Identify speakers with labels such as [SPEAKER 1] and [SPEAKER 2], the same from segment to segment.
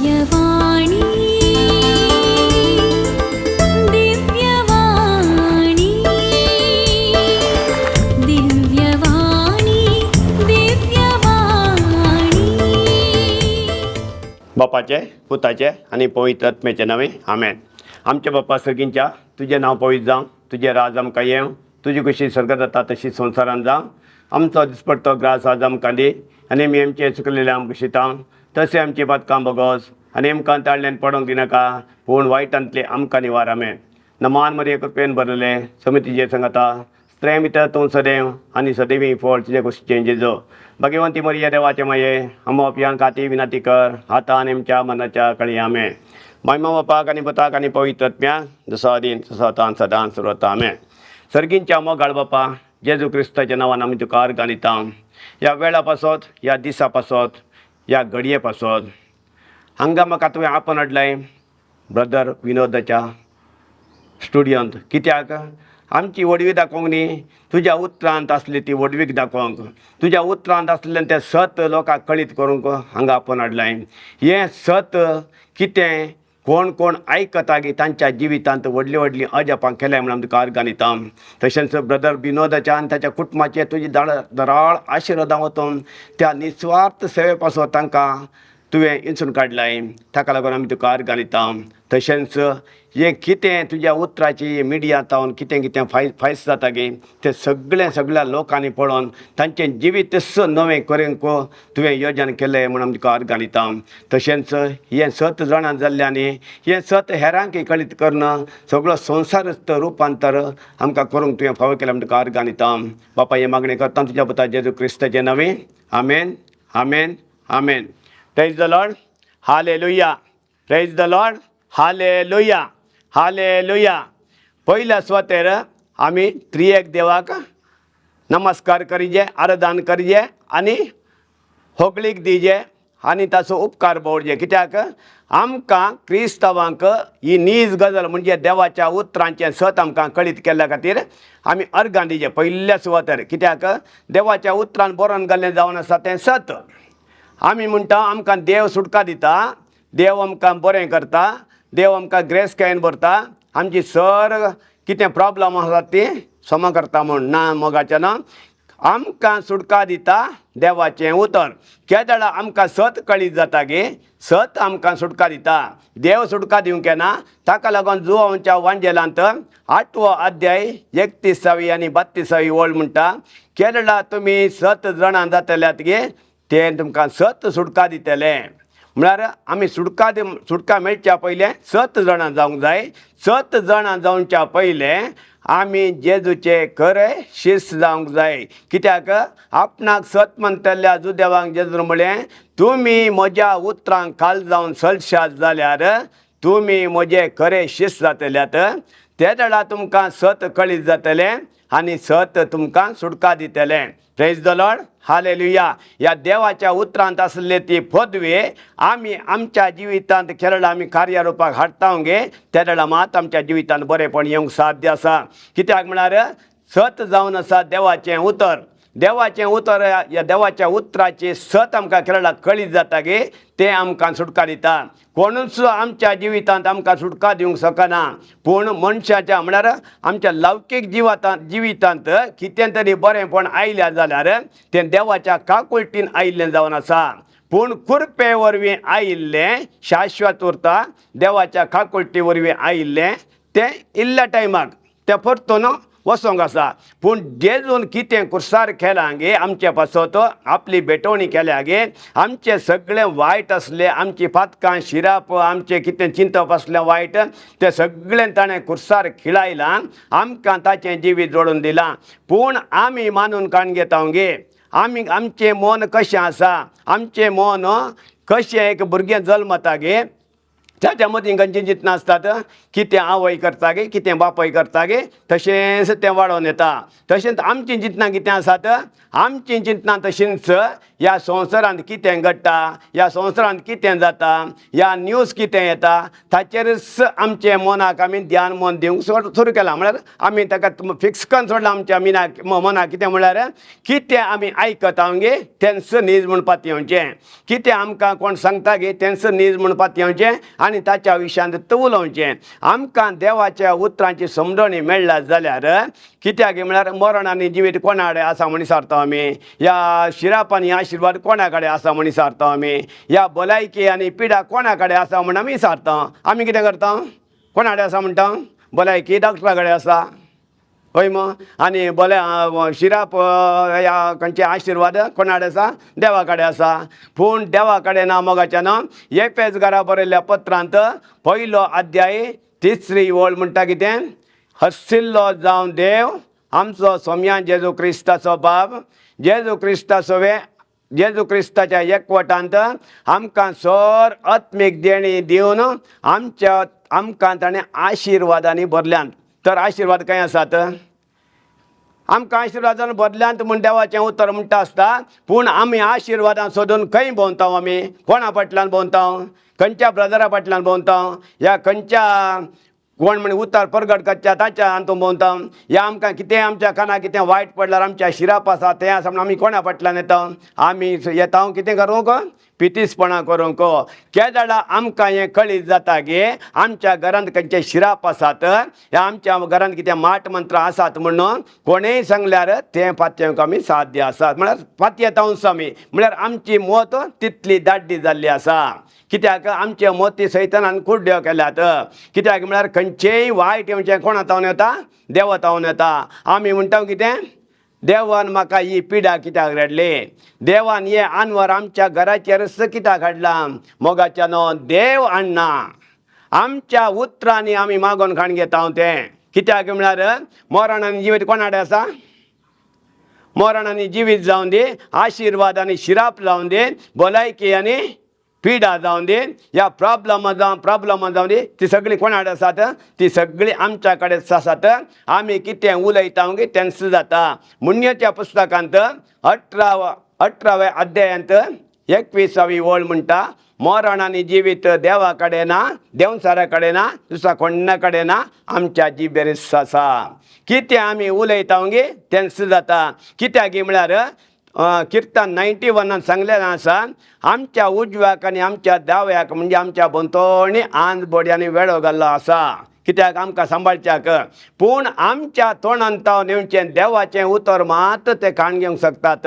[SPEAKER 1] दिव्यवाणी दिव्यवाणी दिव्यवाणी दिव्यवाणी.
[SPEAKER 2] बापाचे पुताचे आणि पवित्र आत्म्याचे नावे आमेन. आमच्या बाप्पा सगळींच्या तुझे नाव पवित्र जावं, तुझे राज आमकां येवं, तुजी कशी स्वर्गात जाता तशी संवसारान जावं. आमचो दिसपडटो ग्रास आज आमकां दी आनी आमी आमचे चुकलेले आमकां शितां तशें आमची बातकां बगोस आनी आमकां ताळ्यान पडोंक दिनाका, पूण वायटांतले आमकां निवार आमेन. नमान मरे कृपेन भरले समितीचे सांगता स्त्रे भितर तूं सदैव आनी सदैवी फळ तुजे कुशीचें जेजो. भगवंती मरिया देवाचे माये आमो पियान खाती विनाती कर आता आनी आमच्या मनाच्या कळी आमेन. महिमा बापाक आनी पुताक आनी पवित्र आत्म्याक जसो आदीन तसो आतां सदां सुरता आमेन. सर्गींच्या मोगाळ बापा जेजू क्रिस्ताच्या नांवान आमी तुका अर्घ घालिता. ह्या वेळा पासत, ह्या दिसा पासत, ह्या घडये पासत हांगा म्हाका तुवें आपण हाडलाय ब्रदर विनोदाच्या स्टुडियोंत. कित्याक आमची वडवी दाखोवंक न्ही, तुज्या उतरांत आसली ती वडवीक दाखोवंक, तुज्या उतरांत आसलें तें सत लोकांक कळीत करूंक हांगा आपण हाडलाय. हें सत कितें कोण कोण आयकता गे तांच्या जिवितांत व्हडलीं व्हडलीं अजापां केल्या म्हणून तुका अर्घ घालिता. तशेंच ब्रदर विनोदाच्या आनी ताच्या कुटुंबाचे तुजी दराळ आशिर्वादां वतून त्या निस्वार्थ सेवे पासत तांकां तुवें इंचून काडलाय. ताका लागून आमी तुका अर्घ घालिता. तशेंच हें कितें तुज्या उतराची मिडियांतावन कितें कितें फायस जाता गे तें सगळ्या लोकांनी पळोवन तांचें जिवीत नवें करूंक तुवें योजन केलें म्हणून तुका अर्घ घालिता. तशेंच हें 7 जाणां जाल्ल्यानी हें 7 हेरांकय कळीत करना सगळो संवसारच रुपांतर आमकां करूंक तुवें फावो केलें म्हणून तुका अर्घ घालिता. बापा हें मागणें करता तुज्या पुता जेजू क्रिस्ताचे नांवे आमेन आमेन आमेन. Praise the Lord, hallelujah. Praise the Lord, hallelujah hallelujah. पयल्या सुवातेर आमी त्रिएक देवाक नमस्कार करिजे, आराधन करिजे आनी होगलीक दिजे आनी ताचो उपकार भोवजे. कित्याक आमकां क्रिस्तांवांक ही नीज गजाल म्हणजे देवाच्या उतरांचें सत आमकां कळीत केल्ल्या खातीर आमी अर्घां दिजे पयल्या सुवातेर. कित्याक देवाच्या उतरान बरोवन घाल्लें जावन आसा तें सत. आमी म्हणटा आमकां देव सुटका दिता, देव आमकां बरें करता, देव आमकां ग्रेस कायन भरता, आमची सर कितें प्रॉब्लम आसा ती सम करता म्हूण. ना, मोगाचें ना. आमकां सुटका दिता देवाचें उतर. केदळा आमकां सत कळीत जाता गे, सत आमकां सुटका दिता. देव सुटका दिवंक येना. ताका लागून जुवांच्या वांजेलांत 8वो अध्याय 31 आनी 32 वळ म्हणटा केदळा तुमी 7 जाणां जातल्यात गे ते तुमकां सत सुटका दितले. म्हळ्यार आमी सुटका मेळच्या पयलें 7 जाणां जावंक जाय. 7 जाणां जावच्या पयलें आमी जेजूचे खरें शिश्य जावंक जाय. कित्याक आपणाक सत म्हणटल्या जुदेवांक जेजून म्हळें तुमी म्हज्या उतरांक खाल जावन चलशात जाल्यार तुमी म्हजे खरे शिश्य जातल्यात. ते वेळा तुमकां सत कळीत जातलें आनी सत तुमकां सुटका दितलें. Praise the Lord, hallelujah. ह्या देवाच्या उतरांत आसले ती पदवी आमी आमच्या जिवितांत केरळ आमी कार्यारुपाक हाडटा गे त्या मात आमच्या जिवितांत बरेंपण येवंक साध्य आसा. कित्याक म्हळ्यार सत जावन आसा देवाचें उतर. देवाचें उतर ह्या देवाच्या उतराची सत आमकां केरळाक कळीत जाता गे तें आमकां सुटका दिता. कोणूच आमच्या जिवितांत आमकां सुटका दिवंक शकना. पूण मनशाच्या म्हळ्यार आमच्या लौकीक जिवितांत कितें तरी बरेंपण आयल्या जाल्यार तें देवाच्या काकुळटीन आयिल्लें जावन आसा. पूण कृपे वरवीं आयिल्लें शाश्वत उरता. देवाच्या काकुळटी वरवीं आयिल्लें तें इल्ल्या टायमाक तें परतून वसोंक आसा. पूण जेजून कितें कुर्सार केलां गे आमचे पासत आपली भेटवणी केल्या गे आमचें सगळें वायट आसलें, आमची फातकां शिराप, आमचें कितें चिंतप आसलें वायट तें सगळें ताणें कुर्सार खिळायलां. आमकां ताचें जिवीत जोडून दिलां. पूण आमी मानून काण घेता गे आमचें मन कशें आसा, आमचें मन कशें एक भुरगें जल्मता गे त्याच्या मदीं खंयचीं चिंतनां आसतात कितें आवय करता गे कितें बापाय करता गे तशेंच तें वाडोवन येता. तशेंच आमचीं चिंतनां कितें आसात आमचीं चिंतनां तशींच ह्या संवसारांत कितें घडटा ह्या संवसारांत कितें जाता ह्या न्यूज कितें येता ताचेरच आमचें मनाक आमी ध्यान मन दिवंक सुरू केलां. म्हळ्यार आमी ताका फिक्स करून सोडलां आमच्या मनाक कितें म्हळ्यार कितें आमी आयकता गे तेंच न्यूज म्हणपाक येवचें. कितें आमकां कोण सांगता गे तेंच न्यूज म्हणपाक येवचें आनी ताच्या विशयांत उलोवचें. आमकां देवाच्या उतरांची समजणी मेळ्ळ्या जाल्यार कित्याक म्हळ्यार मरण आनी जिवीत कोणा कडेन आसा म्हण विचारता आमी. ह्या शिराप आनी आशिर्वाद कोणा कडेन आसा म्हण विचारता आमी. ह्या भलायकी आनी पिडा कोणा कडेन आसा म्हण आमी विचारता. आमी कितें करता कोणा कडेन आसा म्हणटा भलायकी डॉक्टरा कडेन आसा हय मो आनी शिराप ह्या खंयचे आशिर्वाद कोणा कडेन आसा देवा कडेन आसा. पूण देवा कडेन ना मोगाच्यान एफेसकारा बरयल्ल्या पत्रांत 1 अध्याय 3 ओळ म्हणटा कितें हस्सिल्लो जावं देव आमचो सोम्यान जेजू क्रिस्ताचो बाब जेजू क्रिस्ताच्या एकवटांत आमकां सर आत्मीक देणी दिवन आमकां ताणें आशिर्वादांनी भरल्यांत. तर आशिर्वाद खंय आसात आमकां आशिर्वादान भरल्यांत म्हण देवाचें उतर म्हणटा आसता. पूण आमी आशिर्वादां सोदून खंय भोंवता आमी कोणा फाटल्यान भोंवता खंयच्या ब्रदरा फाटल्यान भोंवता ह्या खंयच्या कोण म्हण उतर प्रगट करच्या ताच्या हातूंत भोंवता. ह्या आमकां कितें आमच्या कानाक कितें वायट पडल्यार आमच्या शिराप आसा तें आसा म्हण आमी कोणा फाटल्यान येता आमी येता कितें करूंक पितीसपणां करूंक. केदाळा आमकां हें कळीत जाता गे आमच्या घरांत खंयचे शिराप आसात ह्या आमच्या घरांत कितें माट मंत्र आसात म्हणून कोणेय सांगल्यार तें पातयेवंक आमी साध्य आसात. म्हळ्यार पातयेतांच आमी म्हळ्यार आमची मत तितली दाड्डी जाल्ली आसा. कित्याक आमचे मती सैतानान कुड्ड्यो केल्यात. कित्याक म्हळ्यार खंयचेय वायट येवचें कोणा तावन येता देवा तावन येता. आमी म्हणटा कितें देवान म्हाका ही पिडा कित्याक रडली देवान हे आनवर आमच्या घराचेरच कित्याक हाडलां मोगाच्यान देव हाडना आमच्या उतरांनी आमी मागोन खाण घेता तें. कित्याक म्हळ्यार मरण आनी जिवीत कोणा कडेन आसा मरण आनी जिवीत जावं दी आशिर्वाद आनी शिराप जावं दी भलायकी आनी पिडा जावं दी ह्या प्रॉब्लम जावं दी ती सगळीं कोणा कडेन आसात ती सगळीं आमच्या कडेच आसात. आमी कितें उलयता गे तेंच जाता. मुन्येच्या पुस्तकांत 18व्या अध्यायांत 21वी ओळ म्हणटा मरण आनी जिवीत देवा कडेन ना देवसारा कडेन ना दुसऱ्या कोणा कडेन ना आमच्या जिबेरच आसा. कितें आमी उलयता गे तेंच जाता. कित्याक म्हळ्यार किर्तन 91 सांगलेलें आसा आमच्या उजव्याक आनी आमच्या दाव्याक म्हणजे आमच्या भोंवतणी आंज बड्यांनी वेळो घाल्लो आसा. कित्याक आमकां सांबाळच्याक. पूण आमच्या तोंडांत नेवचें देवाचें उतर मात ते काण घेवंक शकतात.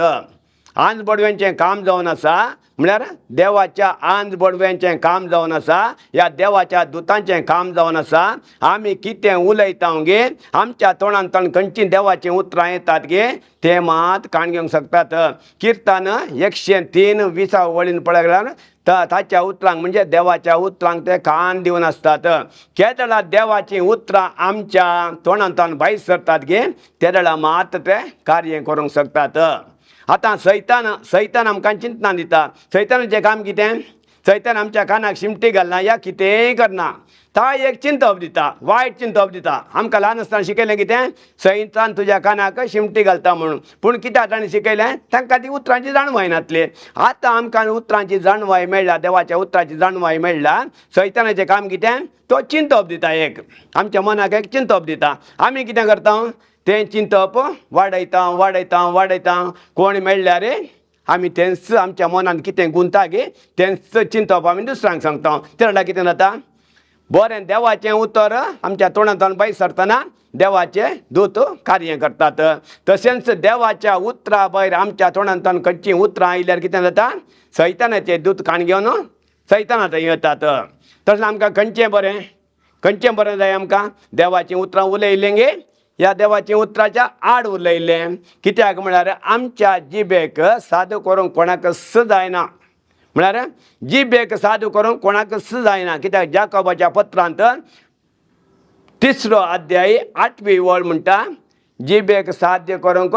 [SPEAKER 2] आंज बडव्यांचें काम जावन आसा म्हळ्यार देवाच्या आंज बडव्यांचें काम जावन आसा ह्या देवाच्या दुतांचें काम जावन आसा. आमी कितें उलयता गे आमच्या तोंडांतल्यान खंयचीं देवाचीं उतरां येतात गे ते मात काण घेवंक शकतात. किर्तन 103 20 वळीन पळयल्यार ताच्या उतरांक म्हणजे देवाच्या उतरांक ते कान दिवन आसतात. केदळा देवाचीं उतरां आमच्या तोंडांतल्यान भायर सरतात गे तेदळा मात ते कार्य करूंक शकतात. आतां सैतान आमकां चिंतना दिता. सैतानाचें काम कितें सैतान आमच्या कानाक शिमटी घालना या कितेंय करना ता एक चिंतप दिता वायट चिंतप दिता. आमकां ल्हान आसतना शिकयलें कितें सैतान तुज्या कानाक शिमटी घालता म्हणून. पूण कित्याक ताणें शिकयलें तांकां ती उतरांची जाणवाय नासली. आतां आमकां उतरांची जाणवाय मेळ्ळा देवाच्या उतरांची जाणवाय मेळ्ळा. सैतानाचें काम कितें तो चिंतप दिता एक आमच्या मनाक एक चिंतप दिता. आमी कितें करता तें चिंतप वाडयता कोण मेळ्ळ्यार आमी तेंच आमच्या मनान कितें गुंता गे तेंच चिंतप आमी दुसऱ्यांक सांगता. तेन्ना कितें जाता बरें देवाचें उतर आमच्या तोंडांतल्यान भायर सरतना देवाचे दूत कार्य करतात. तशेंच देवाच्या उतरां भायर आमच्या तोंडांतल्यान खंयचीं उतरां आयल्यार कितें जाता सैतानाचे दूत काण घेवन सैताना थंय येतात. तशें आमकां खंयचें बरें जाय आमकां देवाचीं उतरां उलयलें गे ह्या देवाचें उतराच्या आड उलयलें. कित्याक म्हळ्यार आमच्या जिबेक सादू करूंक कोणाकच जायना. म्हळ्यार जिबेक सादू करूंक कोणाकच जायना. कित्याक जाकोबाच्या पत्रांत 3 अध्याय 8वी ओळ म्हणटा जिबेक साध्य करूंक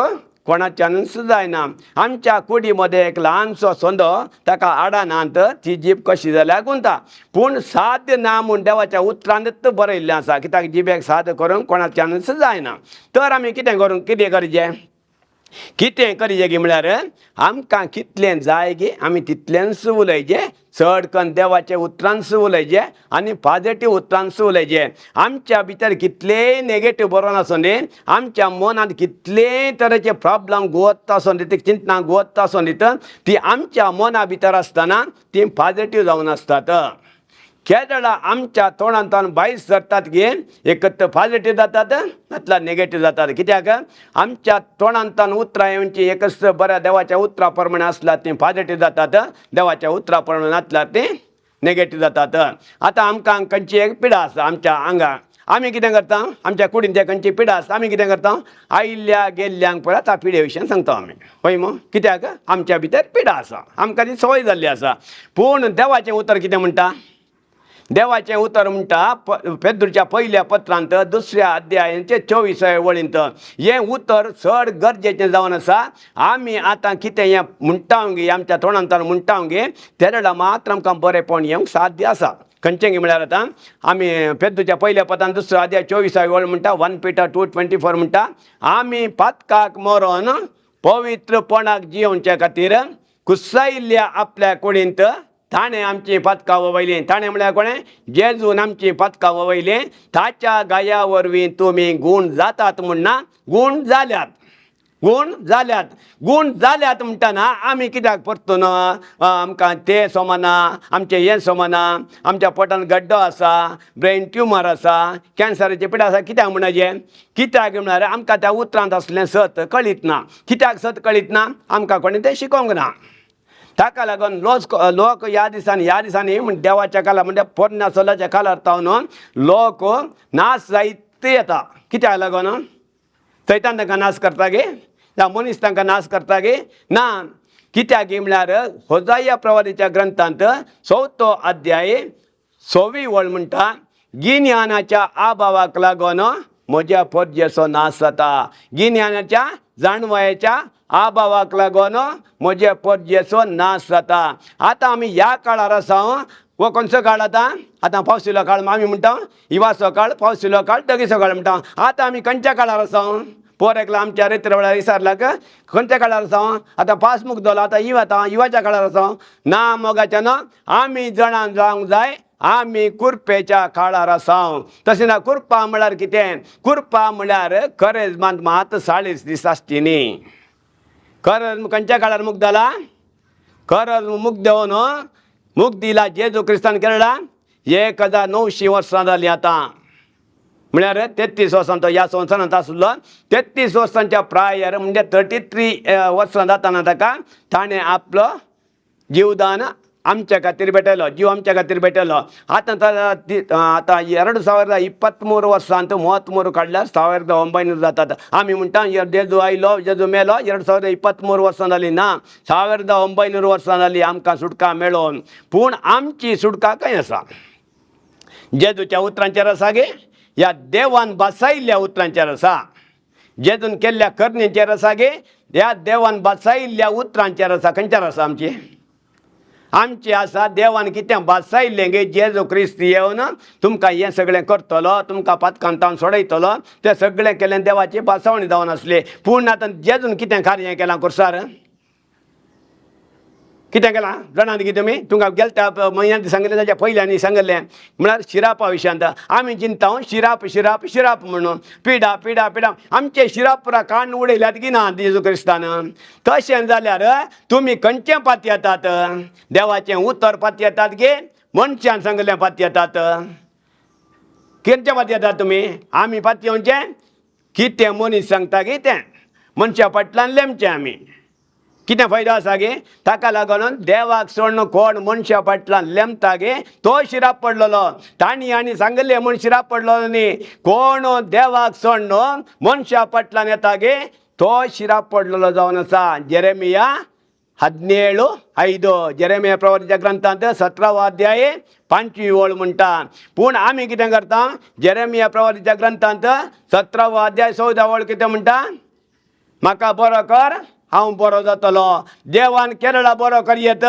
[SPEAKER 2] कोणाच्यानच जायना. आमच्या कुडीमध्ये एक ल्हानसो सोंदो ताका आडानांत ती जीब कशी जाल्यार गुंता. पूण साध्य ना म्हूण देवाच्या उतरांत बरयल्लें आसा. कित्याक जिबेक साद करूंक कोणाच्यानच जायना. तर आमी कितें करूंक कितें करचें? कितें करचें गे म्हळ्यार आमकां कितलें जाय गे आमी तितलेंच उलयचें. चड करून देवाच्या उतरांच उलयचें आनी पॉजिटीव उतरांच उलयचें. आमच्या भितर कितलेंय नेगेटीव बरोवन आसूं दी, आमच्या मनांत कितलेंय तरेचे प्रॉब्लम घुंवत आसूं दी, चिंतना घुंवत आसूं दी, ती आमच्या मना भितर आसतना ती पॉजिटीव जावन आसतात. केदळा आमच्या तोंडांतल्यान भायर सरतात गे एक तर पॉजिटीव जातात नातल्या नेगेटीव जातात. कित्याक आमच्या तोंडांतल्यान उतरां येवची एकच बऱ्या देवाच्या उतरा प्रमाणे आसल्यार ती पॉजिटीव जातात, देवाच्या उतरा प्रमाणे नासल्यार ती नेगेटीव जातात. आतां आमकां खंयची एक पिडा आसा आमच्या आंगाक, आमी कितें करता? आमच्या कुडीन त्या खंयची पिडा आसता, आमी कितें करता? आयिल्ल्या गेल्ल्यांक पळय त्या पिडे विशीं सांगता आमी. पळय मो कित्याक आमच्या भितर पिडा आसा, आमकां ती संवय जाल्ली आसा. पूण देवाचें उतर कितें म्हणटा? देवाचें उतर म्हणटा पेद्रूच्या पयल्या पत्रांत 2ऱ्या अध्यायाचे 24व्या वळींत हें उतर चड गरजेचें जावन आसा. आमी आतां कितें हें म्हणटाव गे आमच्या तोंडांतल्यान म्हणटाव गे तेन्ना मात्र आमकां बरेंपण येवंक साध्य आसा. खंयचें गे म्हळ्यार आतां आमी पेद्रूच्या पयल्या पत्रांत 2रा अध्याय 24व्या वळ म्हणटा 1 Peter 2:24 म्हणटा आमी पातकाक मरोन पवित्रपणाक जियोवचे खातीर कुसायिल्ल्या आपल्या कुडींत ताणें आमची पातकां वयलीं. ताणें म्हळ्यार कोणें? जेजून आमची पातकां वयलीं. ताच्या गाया वरवीं तुमी गूण जातात म्हणना, गूण जाल्यात. गूण जाल्यात. गूण जाल्यात म्हणटना आमी कित्याक परतून आमकां तें सोमाना, आमचें हें सोमाना, आमच्या पोटांत गड्डो आसा, ब्रेन ट्युमर आसा, कॅन्सराची पिडा आसा. कित्याक म्हणजें? कित्याक म्हळ्यार आमकां त्या उतरांत आसलें सत कळीत ना. कित्याक सत कळीत ना? आमकां कोणें तें शिकोवंक ना. ताका लागून लोक ह्या दिसांनी देवाच्या काळार म्हणजे पोरण्या सोलाच्या काळार तावन लोक नाश जायत येता. कित्याक लागून? सैतान तांकां नाश करता गे? या मनीस तांकां नाश करता गे? ना. कित्याक गे म्हळ्यार होजाया प्रवादीच्या ग्रंथांत 4थो अध्याय 6वी वळ म्हणटा गिन्यानाच्या अभावाक लागून म्हज्या पोरजेचो नाश जाता. गिन्यानाच्या जाणवयाच्या अभावाक लागून म्हज्या पोरजेचो नाश जाता. आतां आमी ह्या काळार आसा. हो खंयचो काळ आतां पावसिल्लो काळ आमी म्हणटा, हिवाचो काळ, पावसिल्लो काळ, दगेचो काळ म्हणटा. आतां आमी खंयच्या काळार आसा? पोर एकला आमच्या रेत्र वेळार विचारल्याक खंयच्या काळार आसा? आतां पासमुख जाला आतां हिवाच्या काळार आसा ना. मोगाच्या ना. आमी जाणां जावंक जाय आमी कुरपेच्या काळार आसा. तशें ना. कुरपा म्हळ्यार कितें? कुरपा म्हळ्यार खरेंच मात 40 दीस आसची न्ही. खरंच खंयच्या काळार मुक्त जाला? खरंच मुक्त देवन मुक्त दिला जेजू क्रिस्तान केला 1900 वर्सां जालीं आतां. म्हळ्यार 33 वर्सांचो ह्या संवसारांत आसलो. 33 वर्सांच्या प्रायार म्हणजे 33 वर्सां जाताना ताणें आपलो जीवदान आमच्या खातीर भेटलो, जीव आमच्या खातीर भेटलो. आतां 2023 वर्सांत 33 काडल्यार 1900 जातात. आमी म्हणटा जेजू आयलो, जेजू मेलो 2023 वर्सां जालीं. ना, 1900 वर्सां जालीं आमकां सुटका मेळोन. पूण आमची सुटका खंय आसा? जेजूच्या उतरांचेर आसा गे? ह्या देवान बसायिल्ल्या उतरांचेर आसा. जेजून केल्ल्या करणेचेर आसा गे? ह्या देवान बसायिल्ल्या उतरांचेर आसा. खंयचेर आसा आमची आसा? देवान कितें बसायिल्लें गे? जेजू क्रिस्त येवन तुमकां हें सगळें करतलो, तुमकां पातकांतावन सोडयतलो. तें सगळें केलें देवाची बसावणी जावन आसली. पूण आतां जेजून कितें कार्य केलां कुर्सार? कितें केलां जाणात गे तुमी? तुमकां गेल्या म्हयन्यांत सांगलें ताच्या पयल्यांनी सांगलें म्हळ्यार शिरापा विशयांत. आमी चिंता शिराप शिराप शिराप म्हणून पिडा पिडा पिडा. आमचे शिराप पुरा काण उडयल्यात की ना जेजू क्रिस्तान? तशें जाल्यार तुमी खंयचें पाती येतात? देवाचें उतर पाती येतात गे? मनशान सांगलें पाती येतात? खंयचें पाती येतात तुमी? आमी पाती येवचें? कितें मनीस सांगता गे तें मनशा फाटल्यान लेमचें आमी. कितें फायदो आसा गे? ताका लागून देवाक सोडून कोण मनशा फाटल्यान लेमता गे तो शिराप पडलेलो. तांणी आनी सांगलें म्हूण शिराप पडलेलो न्ही. कोण देवाक सोडून मनशा फाटल्यान येता गे तो शिराप पडलेलो जावन आसा. जेरेमिया 17:5 जेरेमिया प्रवादीच्या ग्रंथांत 17वा अध्याय 5वी वळ म्हणटा. पूण आमी कितें करता? जेरेमिया प्रवादीच्या ग्रंथांत 17वा अध्याय 14 वळ कितें म्हणटा? म्हाका बरो कर हांव बरो जातलो. देवान केरळा बरो करयेत.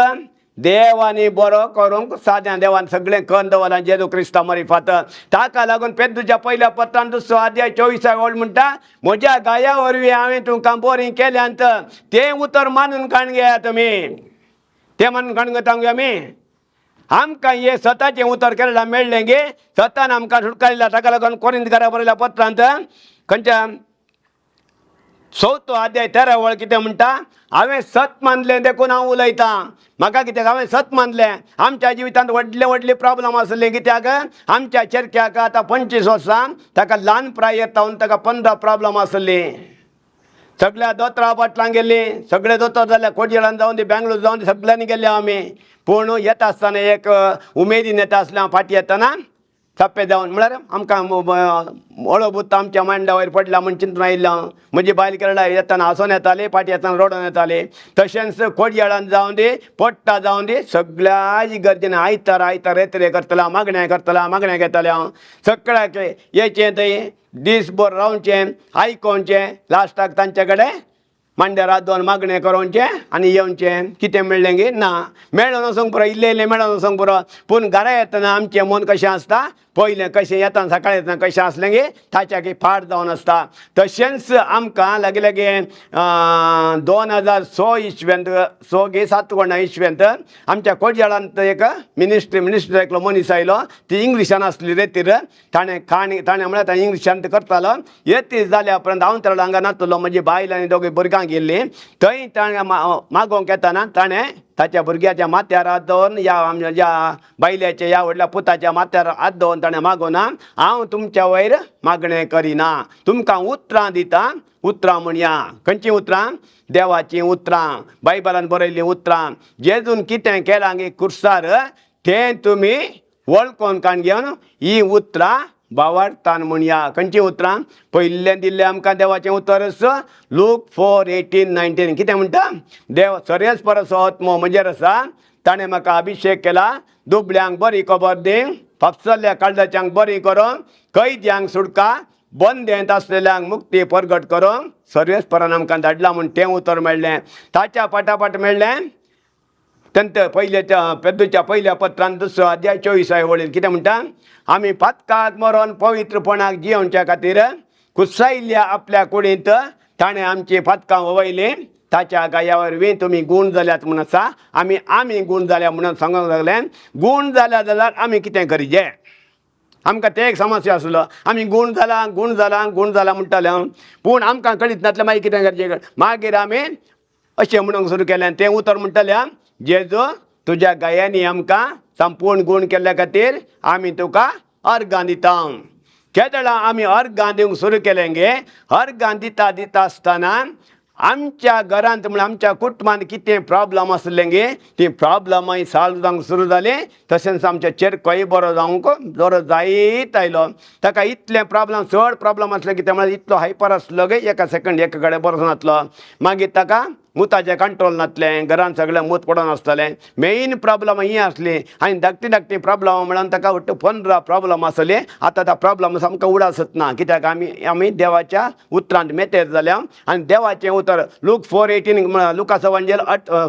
[SPEAKER 2] देवानी बरो करूंक साद्या देवान सगळें करून दवरलां जेजू क्रिस्ता मरिफात. ताका लागून पेद्रूच्या पहिल्या पत्रान 2 अध्याय 24 वळ म्हणटा म्हज्या गाया वरवीं हांवें तुमकां बरी केल्यांत तें उतर मानून काण घेया तुमी. तें मानून काण घेता आमी. आमकां हे स्वताचें उतर केरळा मेळ्ळें गे. स्वतान आमकां सुटकायला. ताका लागून कोरिंथकारा बरयल्या पत्रांत खंयच्या 4 अध्याय 13 वळ कितें म्हणटा हांवें सत मानलें देखून हांव उलयतां. म्हाका कित्याक हांवें सत मानलें. आमच्या जिवितांत व्हडले प्रॉब्लम आसले कित्याक आमच्या चेरक्याक आतां 25 वर्सां ताका ल्हान प्राय तावन ताका 15 प्रॉब्लम आसली. सगळ्या दोतोरा पाटलांक गेल्ली. सगळे दोतोर जाल्या कोडजेळान जावन दी बेंगलोर जावन दी सगळ्यांनी गेल्ले आमी. पूण येता आसतना एक उमेदीन येता आसलें हांव फाटीं येतना सप्पे जावन म्हळ्यार आमकां ओळो बुत्ता आमच्या मांडा वयर पडला म्हण चिंतून आयिल्लें. म्हजी बायल केरळा येतना हांसोन येताली फाटीं येतना रोडोन येताली. तशेंच कोडयाळान जावन दी पोट्टा जावन दी सगळ्या इगर्जेन आयतार येतरे करतलें हांव मागण्या घेतालें हांव. सगळ्याक येचें थंय दीसभर रावचें आयकोवचें लास्टाक तांचे कडेन मांड्यार रादोवन मागणें करोवचें आनी येवचें. कितें मेळ्ळें गे ना. मेळोन वचोंक पुरो इल्लें मेळोन वचोंक पुरो. पूण घरा येतना आमचें मन कशें आसता पयलें कशें येतना सकाळीं येतना कशें आसलें गे ताच्या फाट जावन आसता. तशेंच आमकां लागे 2006 इस्व्यांत 6 गे 7 इस्व्यांत आमच्या कोडयाळांत एक मिनिस्टर एकलो मनीस आयलो. ती इंग्लिशान आसली रेतीर. ताणें म्हळ्यार ताणें इंग्लिशान करतालो. येती जाल्या उपरांत हांव तेन्ना हांगा नासलो. म्हजी बायल आनी दोगूय भुरग्यां गेल्लीं. थंय ताणें मागोवंक येताना ताणें ताच्या भुरग्याच्या माथ्यार हात दवरून ज्या बायल्याच्या ह्या व्हडल्या पुताच्या माथ्यार हात दवरून ताणें मागोना हांव तुमच्या वयर मागणें करिना. तुमकां उतरां दिता. उतरां म्हणया. खंयचीं उतरां? देवाचीं उतरां. बायबलान बरयल्लीं उतरां. जेजून कितें केलां गे कुर्सार तें तुमी वळखून काण घेवन ही उतरां भावार्थान म्हणया. खंयचीं उतरां? पयलें दिल्लें आमकां देवाचें उतर लूक 4:18-19 कितें म्हणटा? देव सरेस परसो आत्मो म्हजेर आसा. ताणें म्हाका अभिशेक केला. दुबळ्यांक बरी खबर दी. फापसल्ल्या काळजाच्यांक बरी करूंक. कैद्यांक सुटका. बंदेंत आसलेल्यांक मुक्ती परगट करूंक सरेस परान आमकां धाडला म्हूण तें उतर मेळ्ळें. ताच्या फाटाफाट मेळ्ळें पेद्रूच्या पहिल्या पत्रान 2 अध्याय 24 वळीन कितें म्हणटा? आमी पातकाक मरोन पवित्रपणाक जियोवच्या खातीर कुसायिल्ल्या आपल्या कुडींत ताणें आमची पातकां वयलीं. ताच्या गाया वरवीं तुमी गूण जाल्यात म्हूण आसा. आमी गूण जाल्या म्हणून सांगूंक लागलें. गूण जाल्या जाल्यार आमी कितें करिचें? आमकां ते एक समस्या आसलो. आमी गूण जाला म्हणटाले. पूण आमकां कळीत नासलें मागीर कितें करचें. मागीर आमी अशें म्हणूंक सुरू केलें. तें उतर म्हणटालें जेजू तुज्या गायांनी आमकां संपूर्ण गूण केल्ल्या खातीर आमी तुका अर्गां दिता. केदळा आमी अर्गां दिवंक सुरू केलें गे. अर्गां दिता आसतना आमच्या घरांत म्हळ्यार आमच्या कुटुंबांत कितें प्रॉब्लम आसलें गे ती प्रॉब्लमाय सॉल्व जावंक सुरू जाली. तशेंच आमच्या चेरकोय बरो जायत आयलो. ताका इतलें प्रॉब्लम चड प्रॉब्लम आसलें कितें म्हळ्यार इतलो हायपर आसलो गे एका सेकंड एका कडेन बरो नासलो. मागीर ताका मुताचें कंट्रोल नासलें. घरांत सगळें मूत पडून आसतालें. मेन प्रॉब्लम ही आसली. आनी धाकटी प्रॉब्लम म्हणून ताका 15 प्रॉब्लम आसली. आतां त्या प्रॉब्लम आमकां उडासत ना. कित्याक आमी देवाच्या उतरांत मेतेर जाल्या. आनी देवाचें उतर लूक 4:18 लुकाचो एवंजेल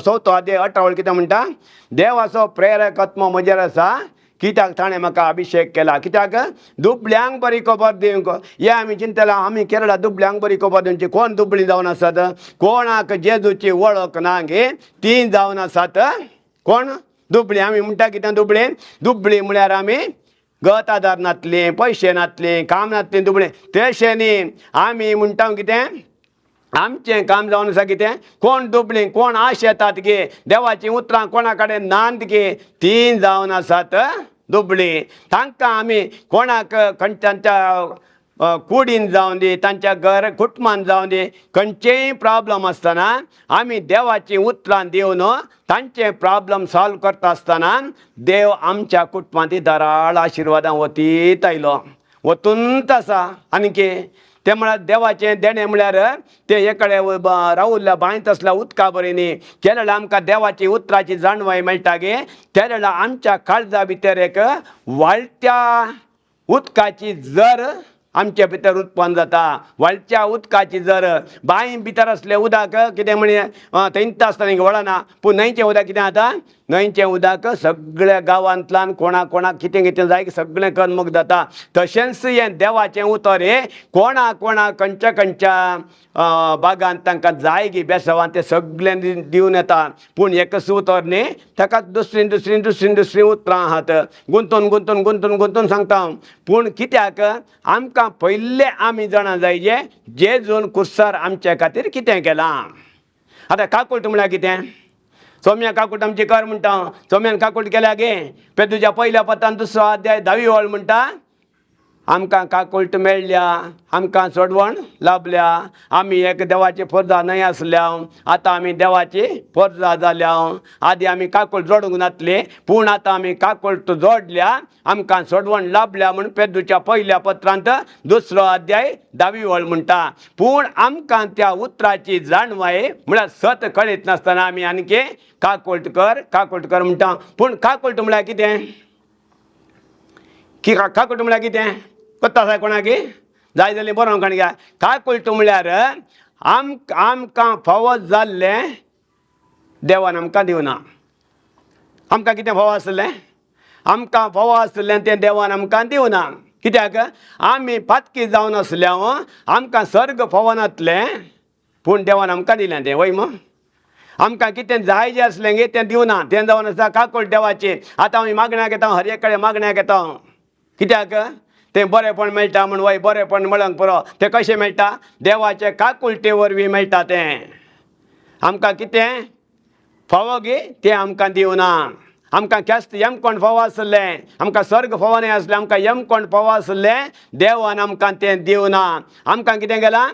[SPEAKER 2] 4 अध्याय 18 कितें म्हणटा? देवाचो प्रेरक आत्मो म्हजेर आसा. कित्याक ताणें म्हाका अभिशेक केला. कित्याक दुबळ्यांक बरी खबर दिवंक. हे आमी चिंतलां आमी केरळा दुबळ्यांक बरी खबर दिवची. कोण दुबळीं जावन आसात? कोणाक जेजूची वळख ना गे तीं जावन आसात. कोण? दुबळीं. आमी म्हणटा कितें दुबळीं म्हळ्यार आमी गत आदार नातलीं, पयशे नातलीं, काम नातलीं दुबळीं. तशें न्ही. आमी म्हणटा कितें आमचें काम जावन आसा कितें? कोण दुबळीं कोण आश येतात गे देवाचीं उतरां कोणा कडेन नात गे तीं जावन आसात दुबळीं. तांकां आमी कोणाक तांच्या कुडीन जावन दी तांच्या कुटुंबान जावन दी खंयचेय प्रॉब्लम आसतना आमी देवाचीं उतरां दिवन तांचे प्रॉब्लम सॉल्व करता आसतना देव आमच्या कुटुंबांत धाराळ आशिर्वादां वतीत आयलो. वतूंत आसा. आनी कितें ते म्हळ्यार देवाचें देणें म्हळ्यार ते हे कडेन रावुल्ल्या बांयत आसल्या उदका बरें केरळा आमकां देवाची उतराची जाणवाय मेळटा गे. केरळा आमच्या काळजा भितर एक वाळट्या उदकाची जर आमचे भितर उत्पन्न जाता. व्हडच्या उदकाची जर बांय भितर असले उदक कितें म्हणे थंयत आसतना वळना, पूण न्हंयचें उदक कितें जाता, न्हंयचें उदक सगळ्या गांवांतल्यान कोणाक कोणाक कितें कितें जाय सगळें कर्मक जाता. तशेंच हें देवाचें उतर हें कोणाक कोणाक खंयच्या खंयच्या बागांत तांकां जाय गी बेसवान तें सगळें दिवन येता. पूण एकच उतर न्ही, ताका दुसरीं दुसरीं दुसरीं दुसरीं उतरां आहात. गुंतून गुंतून गुंतून गुंतून सांगता. पूण कित्याक आमकां पयले आमी जाणा जाय जे जेजून कुर्सार आमचे खातीर कितें केलां. आतां काकूट म्हळ्यार कितें, सोम्या काकूट आमची कर म्हणटा. सोम्यान काकूट केल्या गे पेदूच्या पयल्या पत्रान 2रो अध्याय 10वी ओळ म्हणटा, आमकां काकूट मेळ्ळ्या, आमकां सोडवण लाभल्या. आमी एक देवाची फर्जां न्हय आसल्या, आतां आमी देवाची फर्जां जाल्या. आदी आमी काकूट जोडूंक नासली, पूण आतां आमी काकूट जोडल्या, आमकां सोडवण लाभल्या म्हूण पेदूच्या पयल्या पत्रांत 2रो अध्याय 10वी ओळ म्हणटा. पूण आमकां त्या उतराची जाणवाय म्हळ्यार सत कळीत नासतना आमी आनीक काकूट कर म्हणटा. पूण काकूट म्हळ्यार कितें, काकूट म्हळ्यार कितें कोत्ता आसा कोणाक जाय जाल्यार बरोवंक काणया. काकूट म्हळ्यार आमकां फावो जाल्लें देवान आमकां दिवना. आमकां कितें फावो आसलें, आमकां फावो आसलें तें देवान आमकां दिवना. कित्याक आमी पातकी जावन आसल्या आमकां सर्ग फावो नासलें, पूण देवान आमकां दिलें तें. वय मग आमकां कितें जाय जें आसलें गे तें दिवना. तें जावन आसा काकूट देवाची. आतां आमी मागण्याक येता, हर एक कडेन मागण्याक येता. कित्याक तें बरेंपण मेळटा म्हूण. वय बरेंपण मेळोंक पुरो. तें कशें मेळटा, देवाचे काकुलटे वरवीं मेळटा. तें आमकां कितें फावो गे तें आमकां दिवना. आमकां केस्त येमकोण फावो आसलें, आमकां स्वर्ग फावो न्हय आसलें, आमकां येमकोण फावो आसलें देवान आमकां तें दिवना. आमकां कितें केलां,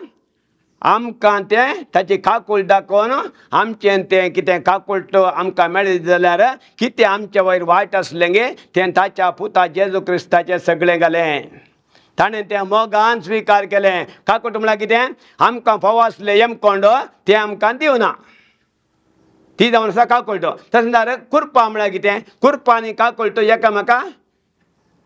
[SPEAKER 2] आमकां तें ताची काकूट दाखोवन आमचें तें कितें काकूट आमकां मेळ्ळी जाल्यार कितें आमचे वयर वायट आसलें गे तें ताच्या पुता जेजू क्रिस्ताचें सगळें घालें. ताणें तें मोगान स्विकार केलें. काकूट म्हळ्यार कितें, आमकां फावो आसलें येमकोंड तें आमकां दिवना. ती जावन आसा काकूट. तशें जाल्यार कुरपा म्हळ्यार कितें, कुरपा आनी काकूट एकामेका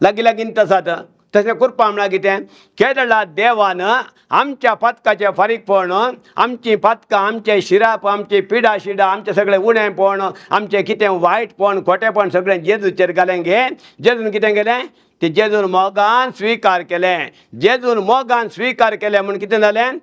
[SPEAKER 2] लागीं लागीं आसात. तशें कुरपा म्हळ्यार कितें, केरळा देवान आमच्या पातकाचें फारीकपण, आमची पातकां, आमचे शिराप, आमची पिडा शिडा, आमचें सगळें उणेंपण, आमचें कितें वायटपण खोटेपण सगळें जेजूचेर घालें गे. जेजून कितें केलें, ते जेजून मोगान स्विकार केलें. जेजून मोगान स्विकार केलें म्हूण कितें जालें,